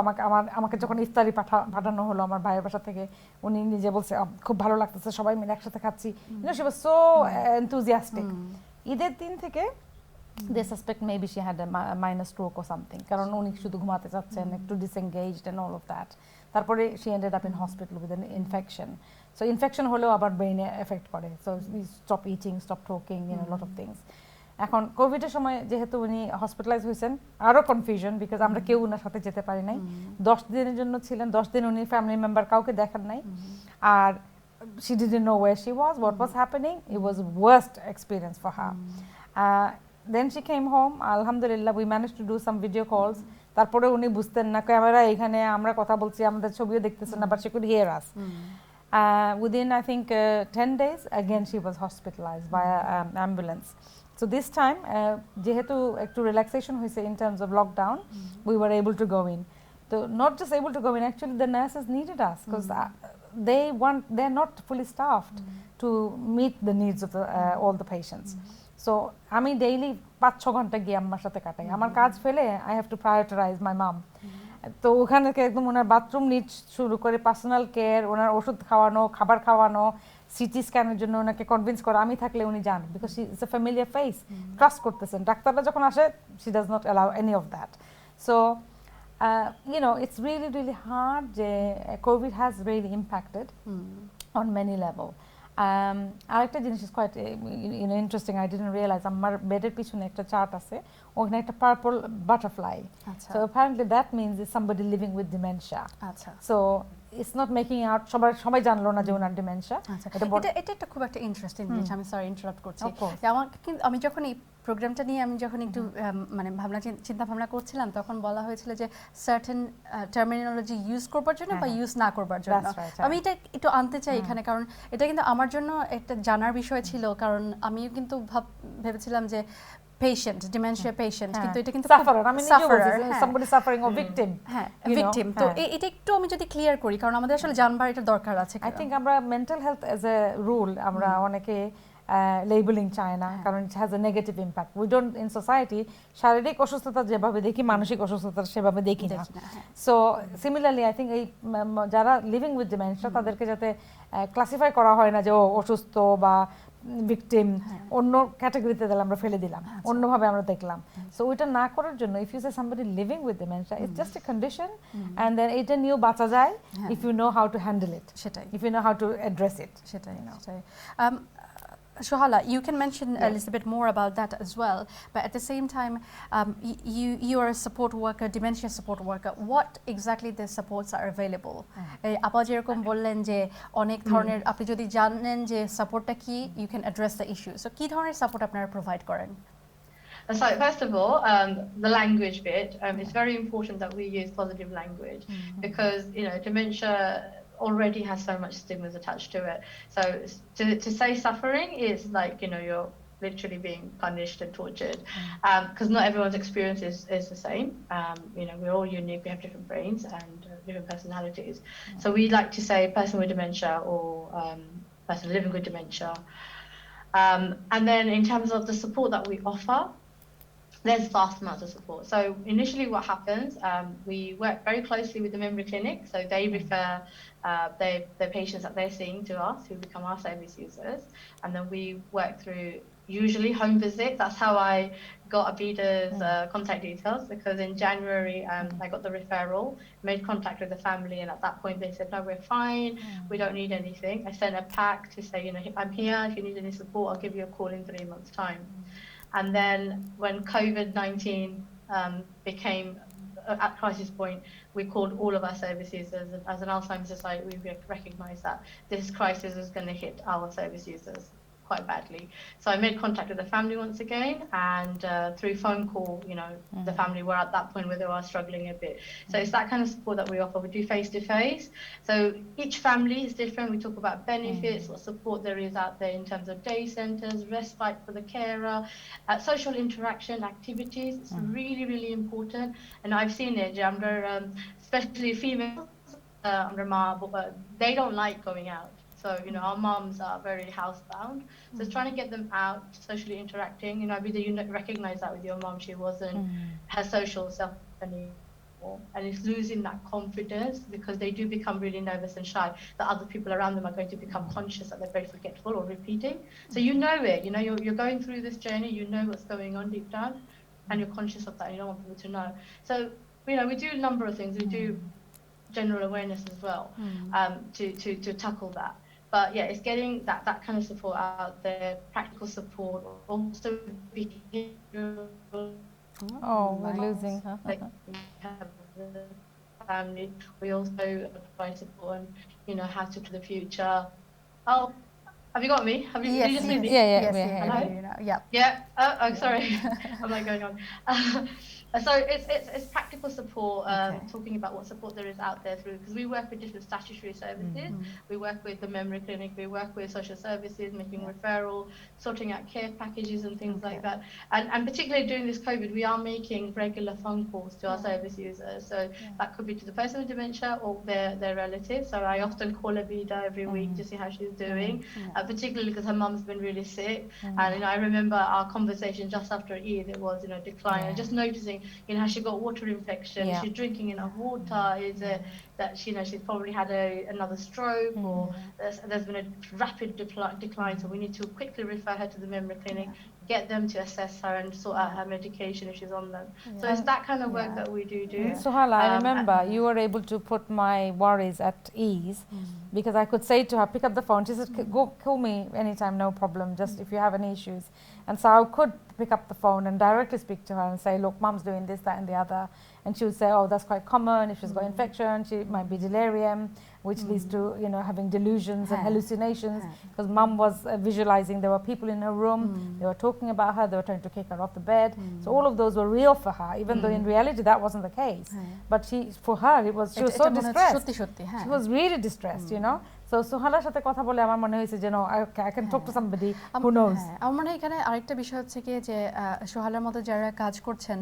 আমাকে যখন ইফতারি পাঠানো হলো আমার ভাইয়ের বাসা থেকে, উনি নিজে বলছে খুব ভালো লাগতেছে, সবাই মিলে একসাথে খাচ্ছি। She was so enthusiastic. ঈদের দিন থেকে they suspect maybe she had a minor stroke or something, কারণ উনি শুধু ঘুমাতে চাচ্ছেন, একটু disengaged and all of that. তারপরে she ended up in hospital with an infection. So infection হলেও আবার ব্রেইনে এফেক্ট করে, so we stop eating, stop talking, you know, a lot of things. এখন কোভিডের সময় যেহেতু উনি হসপিটালাইজ হয়েছেন, আরো কনফিউশন, বিকজ আমরা কেউ ওনার সাথে যেতে পারি নাই। 10 দিনের জন্য ছিলেন, 10 দিন উনি ফ্যামিলি মেম্বার কাউকে দেখান নাই। আর she didn't know where she was, what was happening. It was worst experience for her. Then she came home. Alhamdulillah, we managed to do some video calls. তারপরে উনি বুঝতেন না, ক্যামেরা এখানে, আমরা কথা বলছি, আমাদের ছবিও দেখতেছেন না, but she could hear us. Within I think 10 days again she was hospitalized by ambulance. So this time যেহেতু একটু relaxation হয়েছে in terms of lockdown, we were able to go in. So not just able to go in, actually the nurses needed us because they're not fully staffed to meet the needs of all the patients. So আমি daily 5-6 ঘন্টা গিয়ে আম্মার সাথে কাটাই। আমার কাজ ফেলে I have to prioritise মাই মাম। তো ওখানে একদম ওনার বাথরুম নিডস শুরু করে পার্সোনাল কেয়ার, ওনার ওষুধ খাওয়ানো, খাবার খাওয়ানো, সিটি স্ক্যানের জন্য ওনাকে কনভিন্স করা। আমি থাকলে উনি যান, because she is a familiar face, trust করতেছেন। ডাক্তাররা যখন আসে she does not allow any of that. So you know, it's really really hard. COVID has really impacted on many level. আরেকটা জিনিস is quite interesting, I didn't realize, আমার বেডের পিছনে একটা চার্ট আছে, ওখানে একটা purple butterfly. So apparently that means it's somebody living with dementia. So it's not making out, সবাই জানলো না যে ওনার ডিমেনশিয়া। এটা একটা খুব একটা ইন্টারেস্টিং জিনিস। আমি সরি ইন্টারাপ্ট করছি। আমি যখন এই প্রোগ্রামটা নিয়ে আমি যখন একটু মানে চিন্তা ভাবনা করছিলাম, তখন বলা হয়েছিল যে সার্টেন টার্মিনোলজি ইউজ করবার জন্য বা ইউজ না করবার জন্য। আমি এটা একটু আনতে চাই এখানে, কারণ এটা কিন্তু আমার জন্য একটা জানার বিষয় ছিল। কারণ আমিও কিন্তু ভেবেছিলাম যে পেশেন্ট, ডিমেনশিয়া পেশেন্ট, কিন্তু এটা কিন্তু সাফারার, আমি নিজেও বলছি somebody suffering or victim. হ্যাঁ, ভিকটিম। তো এটা একটু আমি যদি ক্লিয়ার করি, কারণ আমাদের আসলে জানবার এটা দরকার আছে। আই থিংক আমরা mental health as a rule আমরা অনেকে লেবেলিং চায় না, কারণ it has a negative impact. We don't in society শারীরিক অসুস্থতা যেভাবে দেখি মানসিক অসুস্থতা সেভাবে দেখি না। সো সিমিলারলি আই থিঙ্ক এই যারা লিভিং উইথ ডিমেনশিয়া তাদেরকে যাতে ক্লাসিফাই করা হয় না যে ও অসুস্থ বা ভিকটিম, অন্য ক্যাটাগরিতে দিলাম, আমরা ফেলে দিলাম, অন্যভাবে আমরা দেখলাম। সো ওইটা না করার জন্য if you say somebody living with dementia it's just a condition and then এটা নিয়েও বাঁচা যায় if you know how to handle it, সেটাই, if you know how to address it. সেটাই সেটাই। Shohala, you can mention a little bit more about that as well, but at the same time, you are a support worker, dementia support worker. What exactly the supports are available? আপা যেরকম বললেন যে অনেক ধরনের, আপনি যদি জানেন যে সাপোর্টটা কি, you can address the issue. So কি ধরনের সাপোর্ট আপনারা প্রোভাইড করেন? So first of all, the language bit. It's very important that we use positive language because dementia already has so much stigmas attached to it. So to say suffering is like you're literally being punished and tortured because not everyone's experience is the same. We're all unique. We have different brains and different personalities. So we like to say person with dementia or person living with dementia. And then in terms of the support that we offer, there's vast amounts of support. So initially what happens, we work very closely with the memory clinic. So they refer the patients that they're seeing to us who become our service users. And then we work through usually home visits. That's how I got Abida's contact details, because in January I got the referral, made contact with the family, and at that point they said, no, we're fine, we don't need anything. I sent a pack to say, I'm here, if you need any support, I'll give you a call in 3 months' time. And then when COVID-19 became at crisis point, we called all of our service users. As an Alzheimer's Society, we recognized that this crisis was going to hit our service users quite badly. So I made contact with the family once again, and through phone call, the family were at that point where they were struggling a bit. So it's that kind of support that we offer. We do face-to-face. So each family is different. We talk about benefits, what support there is out there in terms of day centers, respite for the carer, social interaction, activities. It's really, really important. And I've seen it, especially females, they don't like going out. So, our moms are very housebound. So it's trying to get them out, socially interacting. Abida, you recognize that with your mom. She wasn't her social self anymore. And it's losing that confidence because they do become really nervous and shy that other people around them are going to become conscious that they're very forgetful or repeating. So it. You're going through this journey, you know what's going on deep down, and you're conscious of that. You don't want people to know. So, we do a number of things. We do general awareness as well to tackle that. But yeah, it's getting that kind of support out there, practical support, also behavioral. Oh, we're losing her. Like we have the family. We also provide support on, how to the future. Oh, have you got me? Have you? Yes, you just hear me? Yeah. Yeah. Oh, sorry. I'm like going on. So it's practical support, talking about what support there is out there because we work with different statutory services. We work with the memory clinic, we work with social services, making referral, sorting out care packages and things like that. And particularly during this COVID, we are making regular phone calls to our service users. So that could be to the person with dementia or their relatives. So I often call Abida every week to see how she's doing, particularly because her mum's been really sick. And I remember our conversation just after Eid, it was decline. And just noticing has she got water infection? Is she drinking enough water? Is it that she's probably had another stroke, or there's been a rapid decline? So we need to quickly refer her to the memory clinic, get them to assess her and sort out her medication if she's on them. So it's that kind of work that we do. Suhala, I remember you were able to put my worries at ease because I could say to her, pick up the phone. She said, go call me anytime, no problem, just if you have any issues. And so I could pick up the phone and directly speak to her and say, look, mom's doing this, that and the other. And she would say, oh, that's quite common. If she's got infection, she might be delirium, which leads to, having delusions and hallucinations. Because mom was visualizing there were people in her room, they were talking about her, they were trying to kick her off the bed. So all of those were real for her, even though in reality that wasn't the case. But for her, she was so distressed. She was really distressed, So Suhalaর সাথে কথা বলে আমার মনে হয়েছে যেন I can talk to somebody who knows. আমার মনে হয় এখানে আরেকটা বিষয় হচ্ছে কি যে সুহালার মতো যারা কাজ করছেন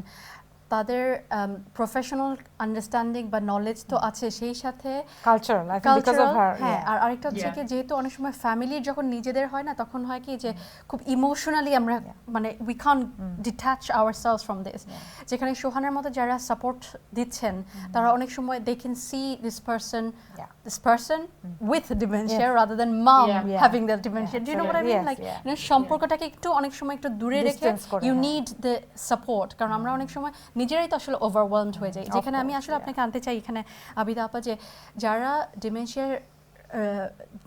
তাদের প্রফেশনাল আন্ডারস্ট্যান্ডিং বা নলেজ তো আছে, সেই সাথে cultural I think because of her হ্যাঁ, আর আরেকটা হচ্ছে কি যেহেতু অনেক সময় ফ্যামিলির যখন নিজেদের হয় না, তখন হয় কি যে খুব ইমোশনালি আমরা মানে we can't detach ourselves from this. যেখানে সোহানের মতো যারা সাপোর্ট দিচ্ছেন তারা অনেক সময় they can see this person with dementia rather than mum having that dementia. Do you know what I mean? Like সম্পর্কটাকে একটু অনেক সময় একটু দূরে রেখে ইউ নিড দ্য সাপোর্ট, কারণ আমরা অনেক সময় নিজেরাই তো আসলে ওভারওয়েলমড হয়ে যাই। যেখানে আমি আসলে আপনাকে আনতে চাই এখানে আবিদা আপা, যে যারা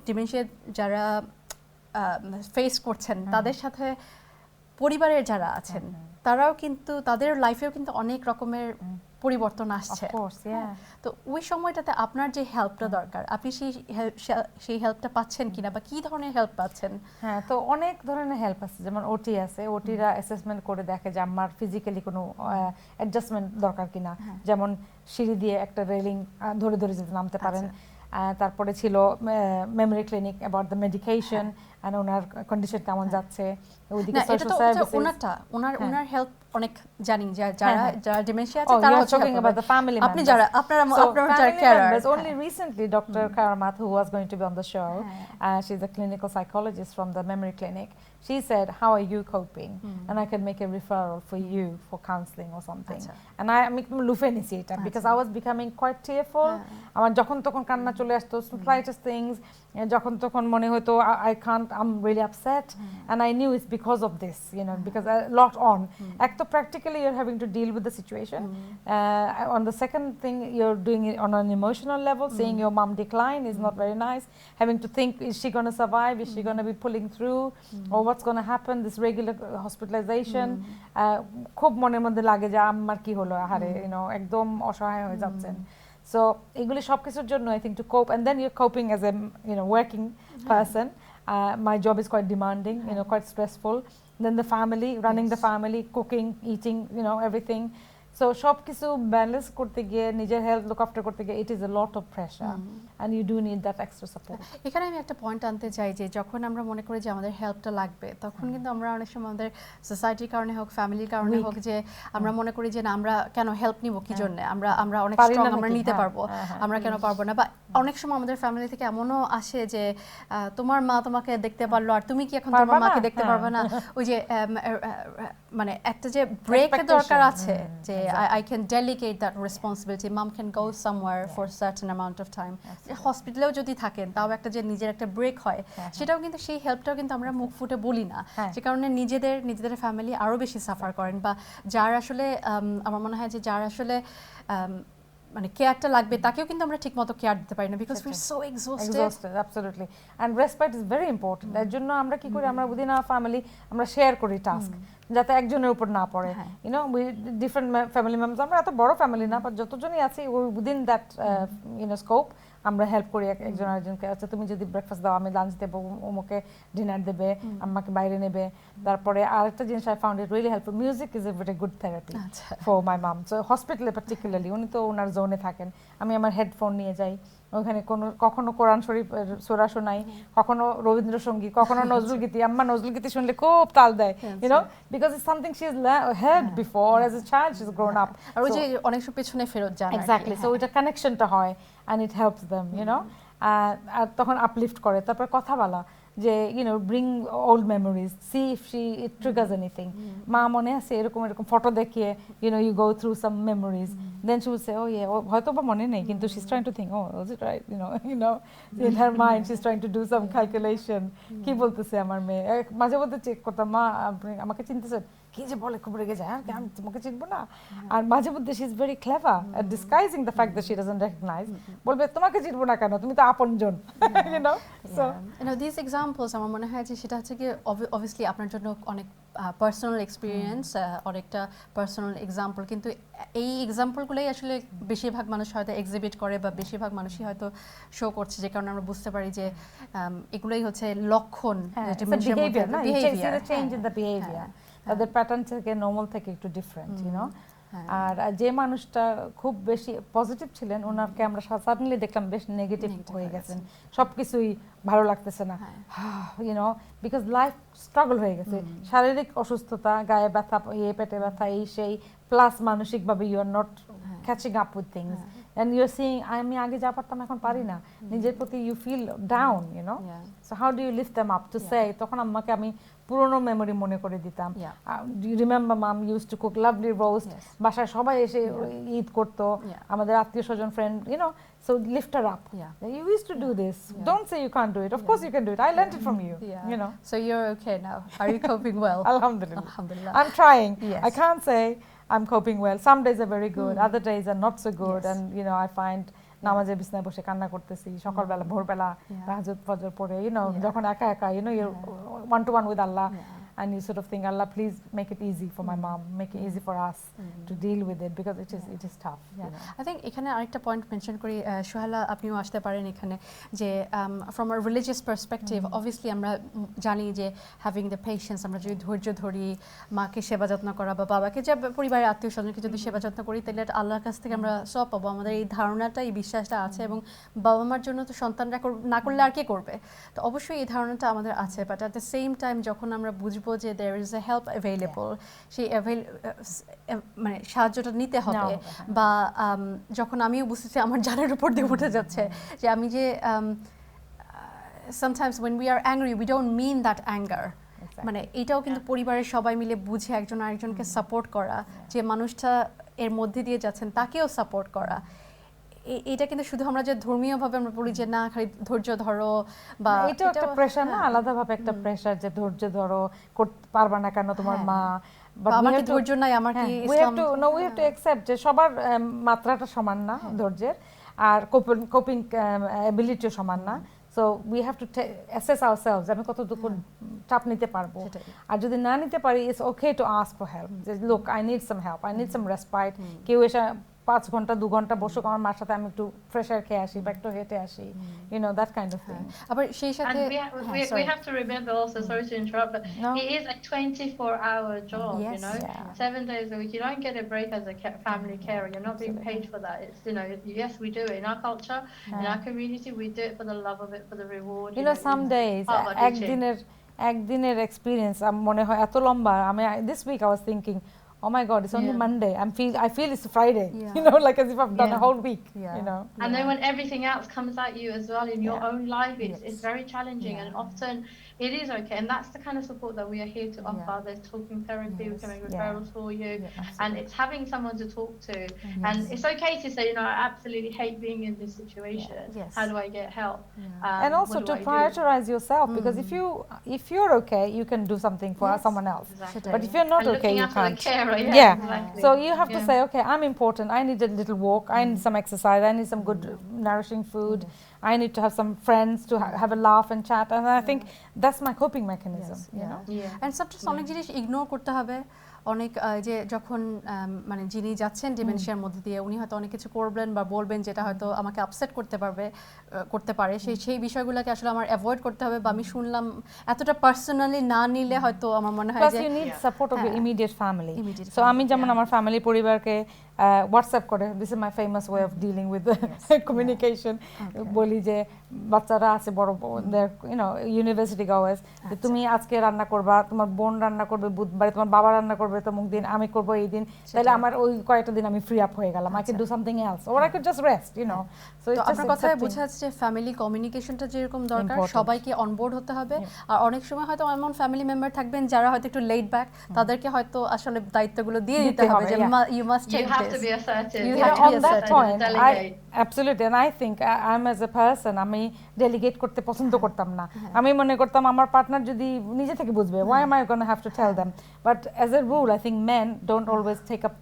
ডিমেনশিয়া যারা ফেস করছেন তাদের সাথে পরিবারের যারা আছেন তারাও কিন্তু তাদের লাইফেও কিন্তু অনেক রকমের পরিবর্তন আসছে। তো ওই সময়টাতে আপনার যে হেল্পটা দরকার, আপনি সেই হেল্পটা পাচ্ছেন কিনা বা কি ধরনের হেল্প পাচ্ছেন? হ্যাঁ, তো অনেক ধরনের হেল্প আছে, যেমন ওটি আছে, ওটিরা অ্যাসেসমেন্ট করে দেখে যে আমার ফিজিক্যালি কোনো অ্যাডজাস্টমেন্ট দরকার কিনা, যেমন সিঁড়ি দিয়ে একটা রেলিং ধরে ধরে যদি নামতে পারেন। তারপরে ছিল memory clinic about the medication আর ওনার কন্ডিশন কেমন যাচ্ছে। ওইদিকে সোশ্যাল সার্ভিসেস, ওনার হেল্প অনেক জানি যারা ডিমেনশিয়া আছে তারা হচ্ছে talking about the family members. আপনি যারা আপনারা যারা carer. Only recently Dr. Karamat, who was going to be on the show, she's a clinical psychologist from the memory clinic, she said, how are you coping? And I can make a referral for you for counseling or something. And I am লুফে নিছি এটা because I was becoming quite tearful. আমার যখন তখন কান্না চলে আসতো, slightest things, যখন তখন মনে হতো I can't, I'm really upset, and I knew it's because of this, you know, because I locked on. Ek to practically you're having to deal with the situation. On the second thing, you're doing it on an emotional level. Seeing your mom decline is not very nice. Having to think, is she going to survive? Is she going to be pulling through? Or what's going to happen? This regular hospitalization. খুব মনের মধ্যে লাগে যে আমার কি হলো আহারে, you know, একদম অসহায় হয়ে যাচ্ছেন। So এগুলি সবকিছুর জন্য I think to cope, and then you're coping as a, you know, working person. My job is quite demanding, you know, quite stressful. Then the family, running the family, cooking, eating, you know, everything. So সব কিছু balance করতে গিয়ে, নিজের health look after করতে গিয়ে, it is a lot of pressure and you do need that extra support. এখানে আমি একটা পয়েন্ট আনতে চাই যে যখন আমরা মনে করি যে আমাদের হেল্পটা লাগবে, তখন কিন্তু আমরা অনেক সময় আমাদের সোসাইটির কারণে হোক, ফ্যামিলির কারণে হোক, যে আমরা মনে করি যে না আমরা কেন হেল্প নিব, কি জন্য আমরা অনেক স্ট্রং, আমরা নিতে পারবো, আমরা কেন পারবো না। বা অনেক সময় আমাদের ফ্যামিলি থেকে এমনও আসে যে তোমার মা তোমাকে দেখতে পারলো আর তুমি কি এখন তোমার মাকে দেখতে পারবে না। ওই যে মানে একটা যে ব্রেকের দরকার আছে, যে I can delegate that responsibility. Mom can go somewhere for a certain amount of time. হসপিটালেও যদি থাকেন তাও একটা যে নিজের একটা ব্রেক হয়, সেটাও কিন্তু সেই হেল্পটাও কিন্তু আমরা মুখ ফুটে বলি না, যে কারণে নিজেদের ফ্যামিলি আরো বেশি সাফার করেন। বা যার আসলে আমার মনে হয় যে যার আসলে মানে কেয়ারটা লাগবে তাকেও কিন্তু আমরা ঠিকমতো কেয়ার দিতে পারি না, because we are so exhausted. Absolutely, and respect is very important. এর জন্য আমরা কি করি, আমরা উইদিন আওয়ার ফ্যামিলি আমরা শেয়ার করি টাস্ক, যাতে একজনের উপর না পড়ে। You know, we different family members, আমরা এত বড় ফ্যামিলি না, বাট যতজনই আছি within that you know scope আমরা হেল্প করি একজন আরেকজনকে। আচ্ছা তুমি যদি ব্রেকফাস্ট দাও, আমি লাঞ্চ দেবো, ওমকে ডিনার দেবে, আমাকে বাইরে নেবে। তারপরে আরেকটা জিনিস I found it really helpful, music is a very good therapy for my mum. So হসপিটালে পার্টিকুলারলি, উনি তো ওনার জোনে থাকেন, আমি আমার হেডফোন নিয়ে যাই, ওখানে কখনো কোরআন শরীফ সূরা শোনাই, কখনো রবীন্দ্রসঙ্গীত, কখনো নজরুল গীতি। আম্মা নজরুল গীতি শুনলে খুব তাল দেয়, you know, because it's something she has heard before as a child, she is grown up. আর ওই যে অনেক সময় পেছনে ফেরত যান, এক্স্যাক্টলি। সো ওইটা কানেকশনটা হয় and it helps them, you know, আর তখন আপলিফট করে। তারপর কথা বলা, যে you know, bring old memories, see if it triggers anything. মা মনে আছে এরকম ফটো দেখিয়ে, you know, you go through some memories, then she would say, oh yeah, হয়তো বা মনে নেই, কিন্তু she's trying to think, oh was it right, you know, in her mind she's trying to do some calculation. কি বলতেছে আমার মেয়ে, মাঝে মধ্যে চেক করতাম, মা আপনি আমাকে চিনতেছেন, কি যে বলে, খুব রেগে যায়, আমি তোমাকে চিনবো না। আর মাঝে মধ্যে she is very clever at disguising the fact that she doesn't recognize, বলবে তোমাকে চিনবো না কেন, তুমি তো আপনজন, you know. So you know, these examples আমার মনে হয় যে সেটা হচ্ছে কি obviously আপনার জন্য অনেক পার্সোনাল এক্সপিরিয়েন্স, অনেকটা পার্সোনাল এক্সাম্পল, কিন্তু এই এক্সাম্পলগুলোই আসলে বেশিরভাগ মানুষ হয়তো এক্সিবিট করে বা বেশিরভাগ মানুষই হয়তো শো করছে, যে কারণে আমরা বুঝতে পারি যে এগুলোই হচ্ছে লক্ষণ, behaviour, change in the behaviour, তাদের প্যাটার্ন থেকে নরমাল থেকে একটু ডিফারেন্ট, ইউ নো। আর যে মানুষটা খুব বেশি পজিটিভ ছিলেন ওনাকে আমরা সাডেনলি দেখলাম বেশ নেগেটিভ হয়ে গেছেন, সবকিছুই ভালো লাগতেছে না, ইউনো, বিকজ লাইফ স্ট্রাগল হয়ে গেছে, শারীরিক অসুস্থতা, গায়ে ব্যথা, পেটে ব্যথা, এই সেই, প্লাস মানসিকভাবে you are not catching up with things and you are seeing আমি আগে যা পারতাম এখন পারি না, নিজের প্রতি you feel down, you know, so how do you lift them up to say, তখন আমাকে আমি পুরনো মেমোরি মনে করে দিতাম। Do you remember mum use to cook lovely roast, বাসায় সবাই এসে ঈদ করতো, আমাদের আত্মীয় স্বজন, friend, you know, so lift her up. You used to do this. Don't say you can't do it. Of course you can do it. I learned it from you. You know. So you're okay now. Are you coping well? Alhamdulillah. Alhamdulillah. I'm trying. Yes. I can't say I'm coping well. Some days are very good. Other days are not so good. And you know, I find নামাজে বিছনায় বসে কান্না করতেছি, সকালবেলা ভোরবেলা তাহাজ্জুদ ফজর পড়ে, you know, যখন একা একা, you know, you're one to one with Allah. And you sort of think, Allah, please make it easy for my mom, make it easy for us to deal with it, because it is tough. You know? I think এখানে আরেকটা point mention করি, সোহেলা আপনিও আসতে পারেন এখানে, যে from a religious perspective obviously আমরা জানি যে হ্যাভিং দ্য পেশেন্স, আমরা যদি ধৈর্য ধরি, মাকে সেবা যত্ন করা বা বাবাকে, যে পরিবারের আত্মীয় স্বজনকে যদি সেবা যত্ন করি, তাহলে আল্লাহর কাছ থেকে আমরা সব পাবো। আমাদের এই ধারণাটা, এই বিশ্বাসটা আছে, এবং বাবা মার জন্য তো সন্তানরা না করলে আর কে করবে, তো অবশ্যই এই ধারণাটা আমাদের আছে। But at the same time যখন আমরা বুঝবো যে there is a help available, সেই মানে সাহায্যটা নিতে হবে, বা যখন আমিও বুঝতেছি আমার জানের উপর দিয়ে উঠে যাচ্ছে, যে আমি যে sometimes when we are angry we don't mean that anger, মানে এটাও কিন্তু পরিবারের সবাই মিলে বুঝে একজন আরেকজনকে সাপোর্ট করা, যে মানুষটা এর মধ্যে দিয়ে যাচ্ছেন তাকেও সাপোর্ট করা, এটা কিন্তু শুধু আমরা যে ধর্মীয়ভাবে আমরা বলি যে না খালি ধৈর্য ধরো, বা এটা একটা প্রেসার না, আলাদাভাবে একটা প্রেসার, যে ধৈর্য ধরো, করতে পারবা না কেন তোমার মা, বা আমার কি ধৈর্য নাই, আমার কি we have to accept যে সবার মাত্রাটা সমান না ধৈর্যের, আর কোপিং এবিলিটিও সমান না, so we have to assess ourselves, আমি কতটুকু চাপ নিতে পারবো, আর যদি না নিতে পারি it's okay to ask for help, যে look I need some help, I need some respite, কেউ এসে 5 ঘন্টা 2 ঘন্টা বসুক আমার মার সাথে, আমি একটু ফ্রেশ এয়ার খেয়ে আসি বা একটু হেঁটে আসি, you know, that kind of thing. আবার সেই সাথে we have to remember also, sorry to interrupt, but it is a 24-hour job, you know, 7 days a week. You don't get a break as a family carer. You're not being paid for that. It's, you know, yes, we do it in our culture, in our community, we do it for the love of it, for the reward. You know, some days একদিনের experience মনে হয় এত লম্বা, আমি this week I was thinking, oh my God, it's only Monday. I feel it's Friday. You know, like as if I've done a whole week. You know. And then when everything else comes at you as well in your own life, it's very challenging, and often it is okay. And that's the kind of support that we are here to offer. There's talking therapy, we can make referrals for you, and it's having someone to talk to. And it's okay to say, you know, I absolutely hate being in this situation. How do I get help? And also to prioritize yourself, because if you're okay, you can do something for someone else. Exactly. But if you're not okay, you can't. Exactly. So you have to say, okay, I'm important. I need a little walk. I need some exercise. I need some good nourishing food. I need to have some friends to have a laugh and chat. And I think that's my coping mechanism. You know? And sometimes অনেক জিনিস ignore করতে হবে, অনেক যে যখন মানে যিনি যাচ্ছেন ডিমেনশিয়ার মধ্যে দিয়ে, উনি হয়তো অনেক কিছু করবেন বা বলবেন যেটা হয়তো আমাকে আপসেট করতে পারে, সেই বিষয়গুলোকে আসলে আমার অ্যাভয়েড করতে হবে, বা আমি শুনলাম এতটা পার্সোনালি না নিলে হয়তো আমার মনে হয় যে you need support of your immediate family. So আমি যেমন আমার ফ্যামিলি পরিবারকে হোয়াটসঅ্যাপ করে, this is my famous way of dealing with communication, বলি যে বাচ্চারা আছে বড়, ইউ নো, ইউনিভার্সিটি গোয়ার্স, তুমি আজকে রান্না করবা, তোমার বোন রান্না করবে বুধবারে, তোমার বাবা রান্না করবে তমুক দিন, আমি করবো এই দিন, তাহলে আমার ওই কয়েকটা দিন আমি ফ্রি আপ হয়ে গেলাম, I can do something else, or I could just rest, you know. So আপনার কথায় বোঝা যাচ্ছে যে ফ্যামিলি কমিউনিকেশনটা যেরকম দরকার, সবাইকে অনবোর্ড হতে হবে। আর অনেক সময় হয়তো এমন ফ্যামিলি মেম্বার থাকবেন যারা হয়তো একটু লেট ব্যাক, তাদেরকে হয়তো আসলে দায়িত্বগুলো দিয়ে দিতে হবে, যে you must take this, to be assertive. You have to on be that assertive. point, Delegate. absolutely, and I think I'm as a person, আমি ডেলিগেট করতে পছন্দ করতাম না, আমি মনে করতাম আমার পার্টনার যদি নিজে থেকে বুঝবে, why am I going to have to tell them? But as a rule, I think men don't always take up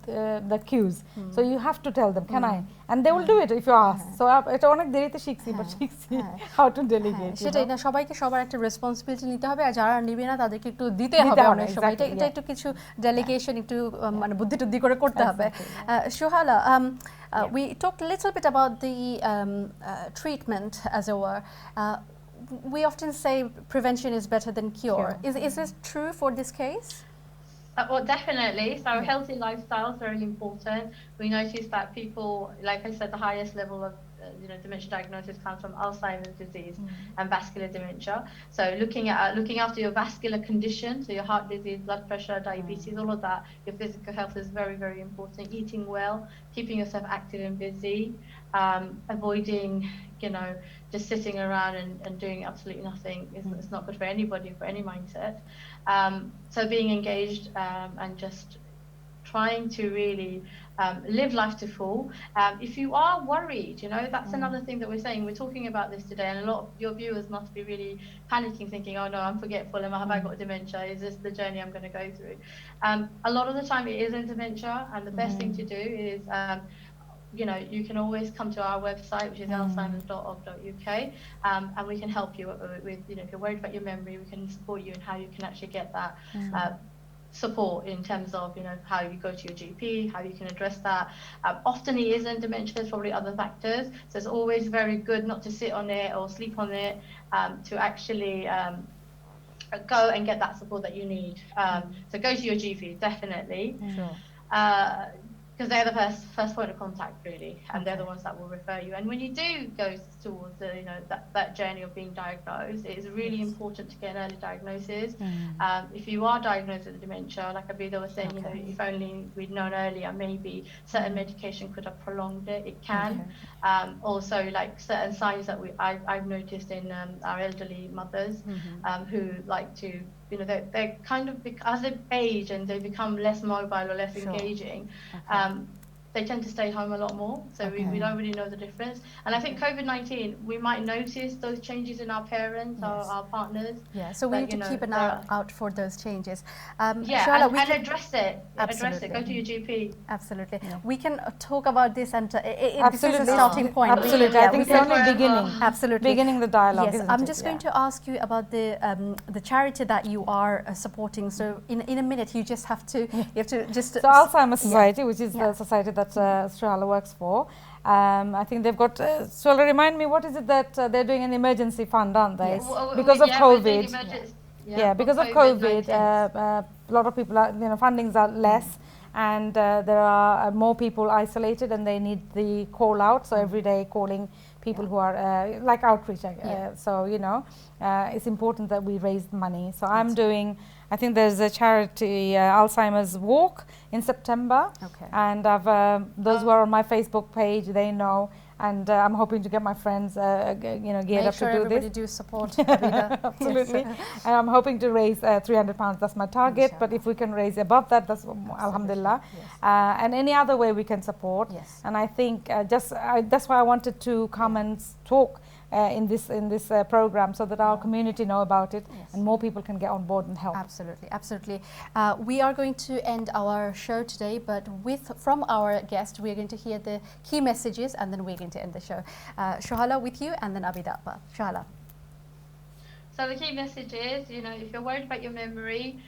the cues, so you have to tell them, can I? And they will do it if you ask. So এটা অনেক দেরিতে শিখছি, but শিখছি how to delegate. সেটাই না, সবাইকে সবার একটা রেসপন্সিবিলিটি নিতে হবে, আর যারা নিবে না তাদেরকে একটু দিতে হবে অনেক সময়, এটা একটু কিছু ডেলিগেশন একটু মানে বুদ্ধি টুদ্ধি করে করতে হবে। Sohala, we talked a little bit about the treatment, as it were. We often say prevention is better than cure. Is this true for this case? Well, definitely. So Yeah. healthy lifestyle is very important. We notice that people, like I said, the highest level of dementia diagnosis comes from Alzheimer's disease and vascular dementia. So looking after your vascular condition, so your heart disease, blood pressure, diabetes, all of that, your physical health is very, very important. Eating well, keeping yourself active and busy, avoiding, just sitting around and doing absolutely nothing is not good for anybody, for any mindset. So being engaged and just trying to really live life to full. If you are worried, that's another thing that we're saying. We're talking about this today, and a lot of your viewers must be really panicking, thinking, oh no, I'm forgetful, have I got dementia? Is this the journey I'm going to go through? A lot of the time it isn't dementia, and the best thing to do is you can always come to our website, which is alzheimers.org.uk, and we can help you with if you're worried about your memory, we can support you in how you can actually get that support in terms of how you go to your GP, how you can address that. Often it isn't dementia, there's probably other factors, so it's always very good not to sit on it or sleep on it, to actually go and get that support that you need. So go to your GP, definitely. Sure. Because they're the first point of contact, really, and they're the ones that will refer you. And when you do go towards that journey of being diagnosed, it is really important to get an early diagnosis. If you are diagnosed with dementia, like Abida was saying, if only we'd known earlier, maybe certain medication could have prolonged it. It can. Also, like certain signs that I've noticed in our elderly mothers who like to. They're kind of, as they age and they become less mobile or less engaging, they tend to stay home a lot more. So we don't really know the difference. And I think COVID-19, we might notice those changes in our parents, our partners. Yeah, so we need to keep an eye out for those changes. Shala, and address it. Absolutely. Address it. Go to your GP. Absolutely. Yeah. We can talk about this, and this is a starting point. Absolutely. I think it's only beginning. Absolutely. Beginning the dialogue. Yes, I'm just going to ask you about the charity that you are supporting. So in a minute, you just have to just. So Alzheimer's Society, which is the society that Shala works for. I think they've got. Shala, remind me, what is it that they're doing an emergency fund, aren't they? Yes. Because of COVID. Because of COVID, a lot of people are, fundings are less, and there are more people isolated, and they need the call out. So every day calling people who are like outreach. So it's important that we raise money. So I'm doing. I think there's a charity Alzheimer's walk in September, and I've those who are on my Facebook page, they know, and I'm hoping to get my friends geared up to do this. Do support. Absolutely. And I'm hoping to raise £300. That's my target. But if we can raise above that, that's alhamdulillah. And any other way we can support. And I think that's why I wanted to come and talk in this program, so that our community know about it, and more people can get on board and help. Absolutely. We are going to end our show today, but from our guest, we are going to hear the key messages, and then we're going to end the show. Shohala, with you, and then Abida. Shohala. So the key message is, if you're worried about your memory,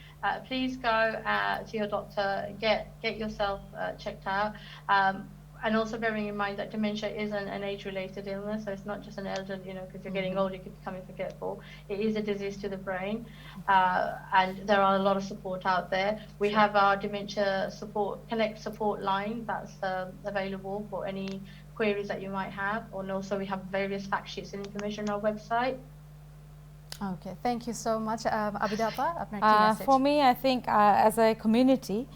please go to your doctor, get yourself checked out. And also bearing in mind that dementia isn't an age-related illness, so it's not just an elderly, because you're getting older, you could become forgetful. It is a disease to the brain, and there are a lot of support out there. We have our dementia connect support line that's available for any queries that you might have, and also we have various fact sheets and information on our website. Okay, thank you so much. Abida, apnar key message? For me, I think as a community,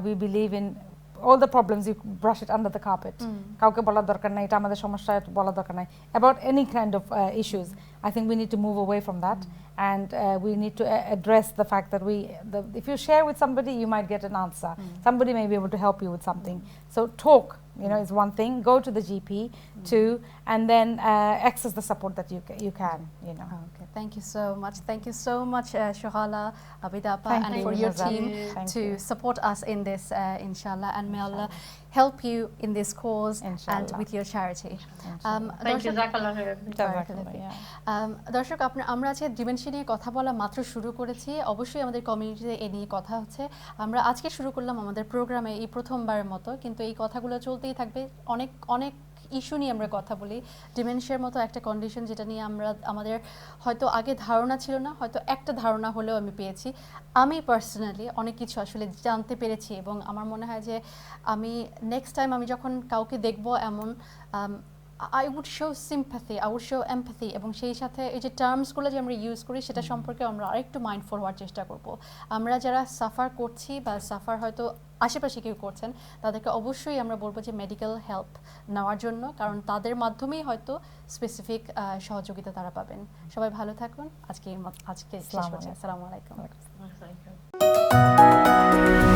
we believe in all the problems, you brush it under the carpet. Kauke bolar dorkar nai, eta amader somosya bolar dorkar nai. About any kind of issues, I think we need to move away from that, and we need to address the fact that if you share with somebody, you might get an answer. Somebody may be able to help you with something. So talk, is one thing. Go to the GP too, and then access the support that you can. Okay, thank you so much. Thank you so much, Shohala, Abida, and for your team to support us in this, inshallah. And may Allah help you in this cause and with your charity. Thank you. দর্শক আমরা আজকে dementia নিয়ে কথা বলা মাত্র শুরু করেছি। অবশ্যই আমাদের কমিউনিটিতে এ নিয়ে কথা হচ্ছে। আমরা আজকে শুরু করলাম আমাদের প্রোগ্রামে এই প্রথমবারের মতো, কিন্তু এই কথাগুলো চলতেই থাকবে। অনেক ইস্যু নিয়ে আমরা কথা বলি, ডিমেনশিয়ার মতো একটা কন্ডিশন যেটা নিয়ে আমাদের হয়তো আগে ধারণা ছিল না, হয়তো একটা ধারণা হলেও আমি পেয়েছি। আমি পার্সোনালি অনেক কিছু আসলে জানতে পেরেছি এবং আমার মনে হয় যে আমি নেক্সট টাইম আমি যখন কাউকে দেখব এমন I would show sympathy, I would show empathy এবং সেই সাথে এই যে টার্মসগুলো যে আমরা ইউজ করি সেটা সম্পর্কে আমরা আরেকটু মাইন্ডফুল হওয়ার চেষ্টা করব। আমরা যারা সাফার করছি বা সাফার হয়তো আশেপাশে কেউ করছেন তাদেরকে অবশ্যই আমরা বলবো যে মেডিকেল হেল্প নেওয়ার জন্য, কারণ তাদের মাধ্যমেই হয়তো স্পেসিফিক সহযোগিতা তারা পাবেন। সবাই ভালো থাকুন। আজকে শেষ করছি। আসসালামু আলাইকুম। Thank you.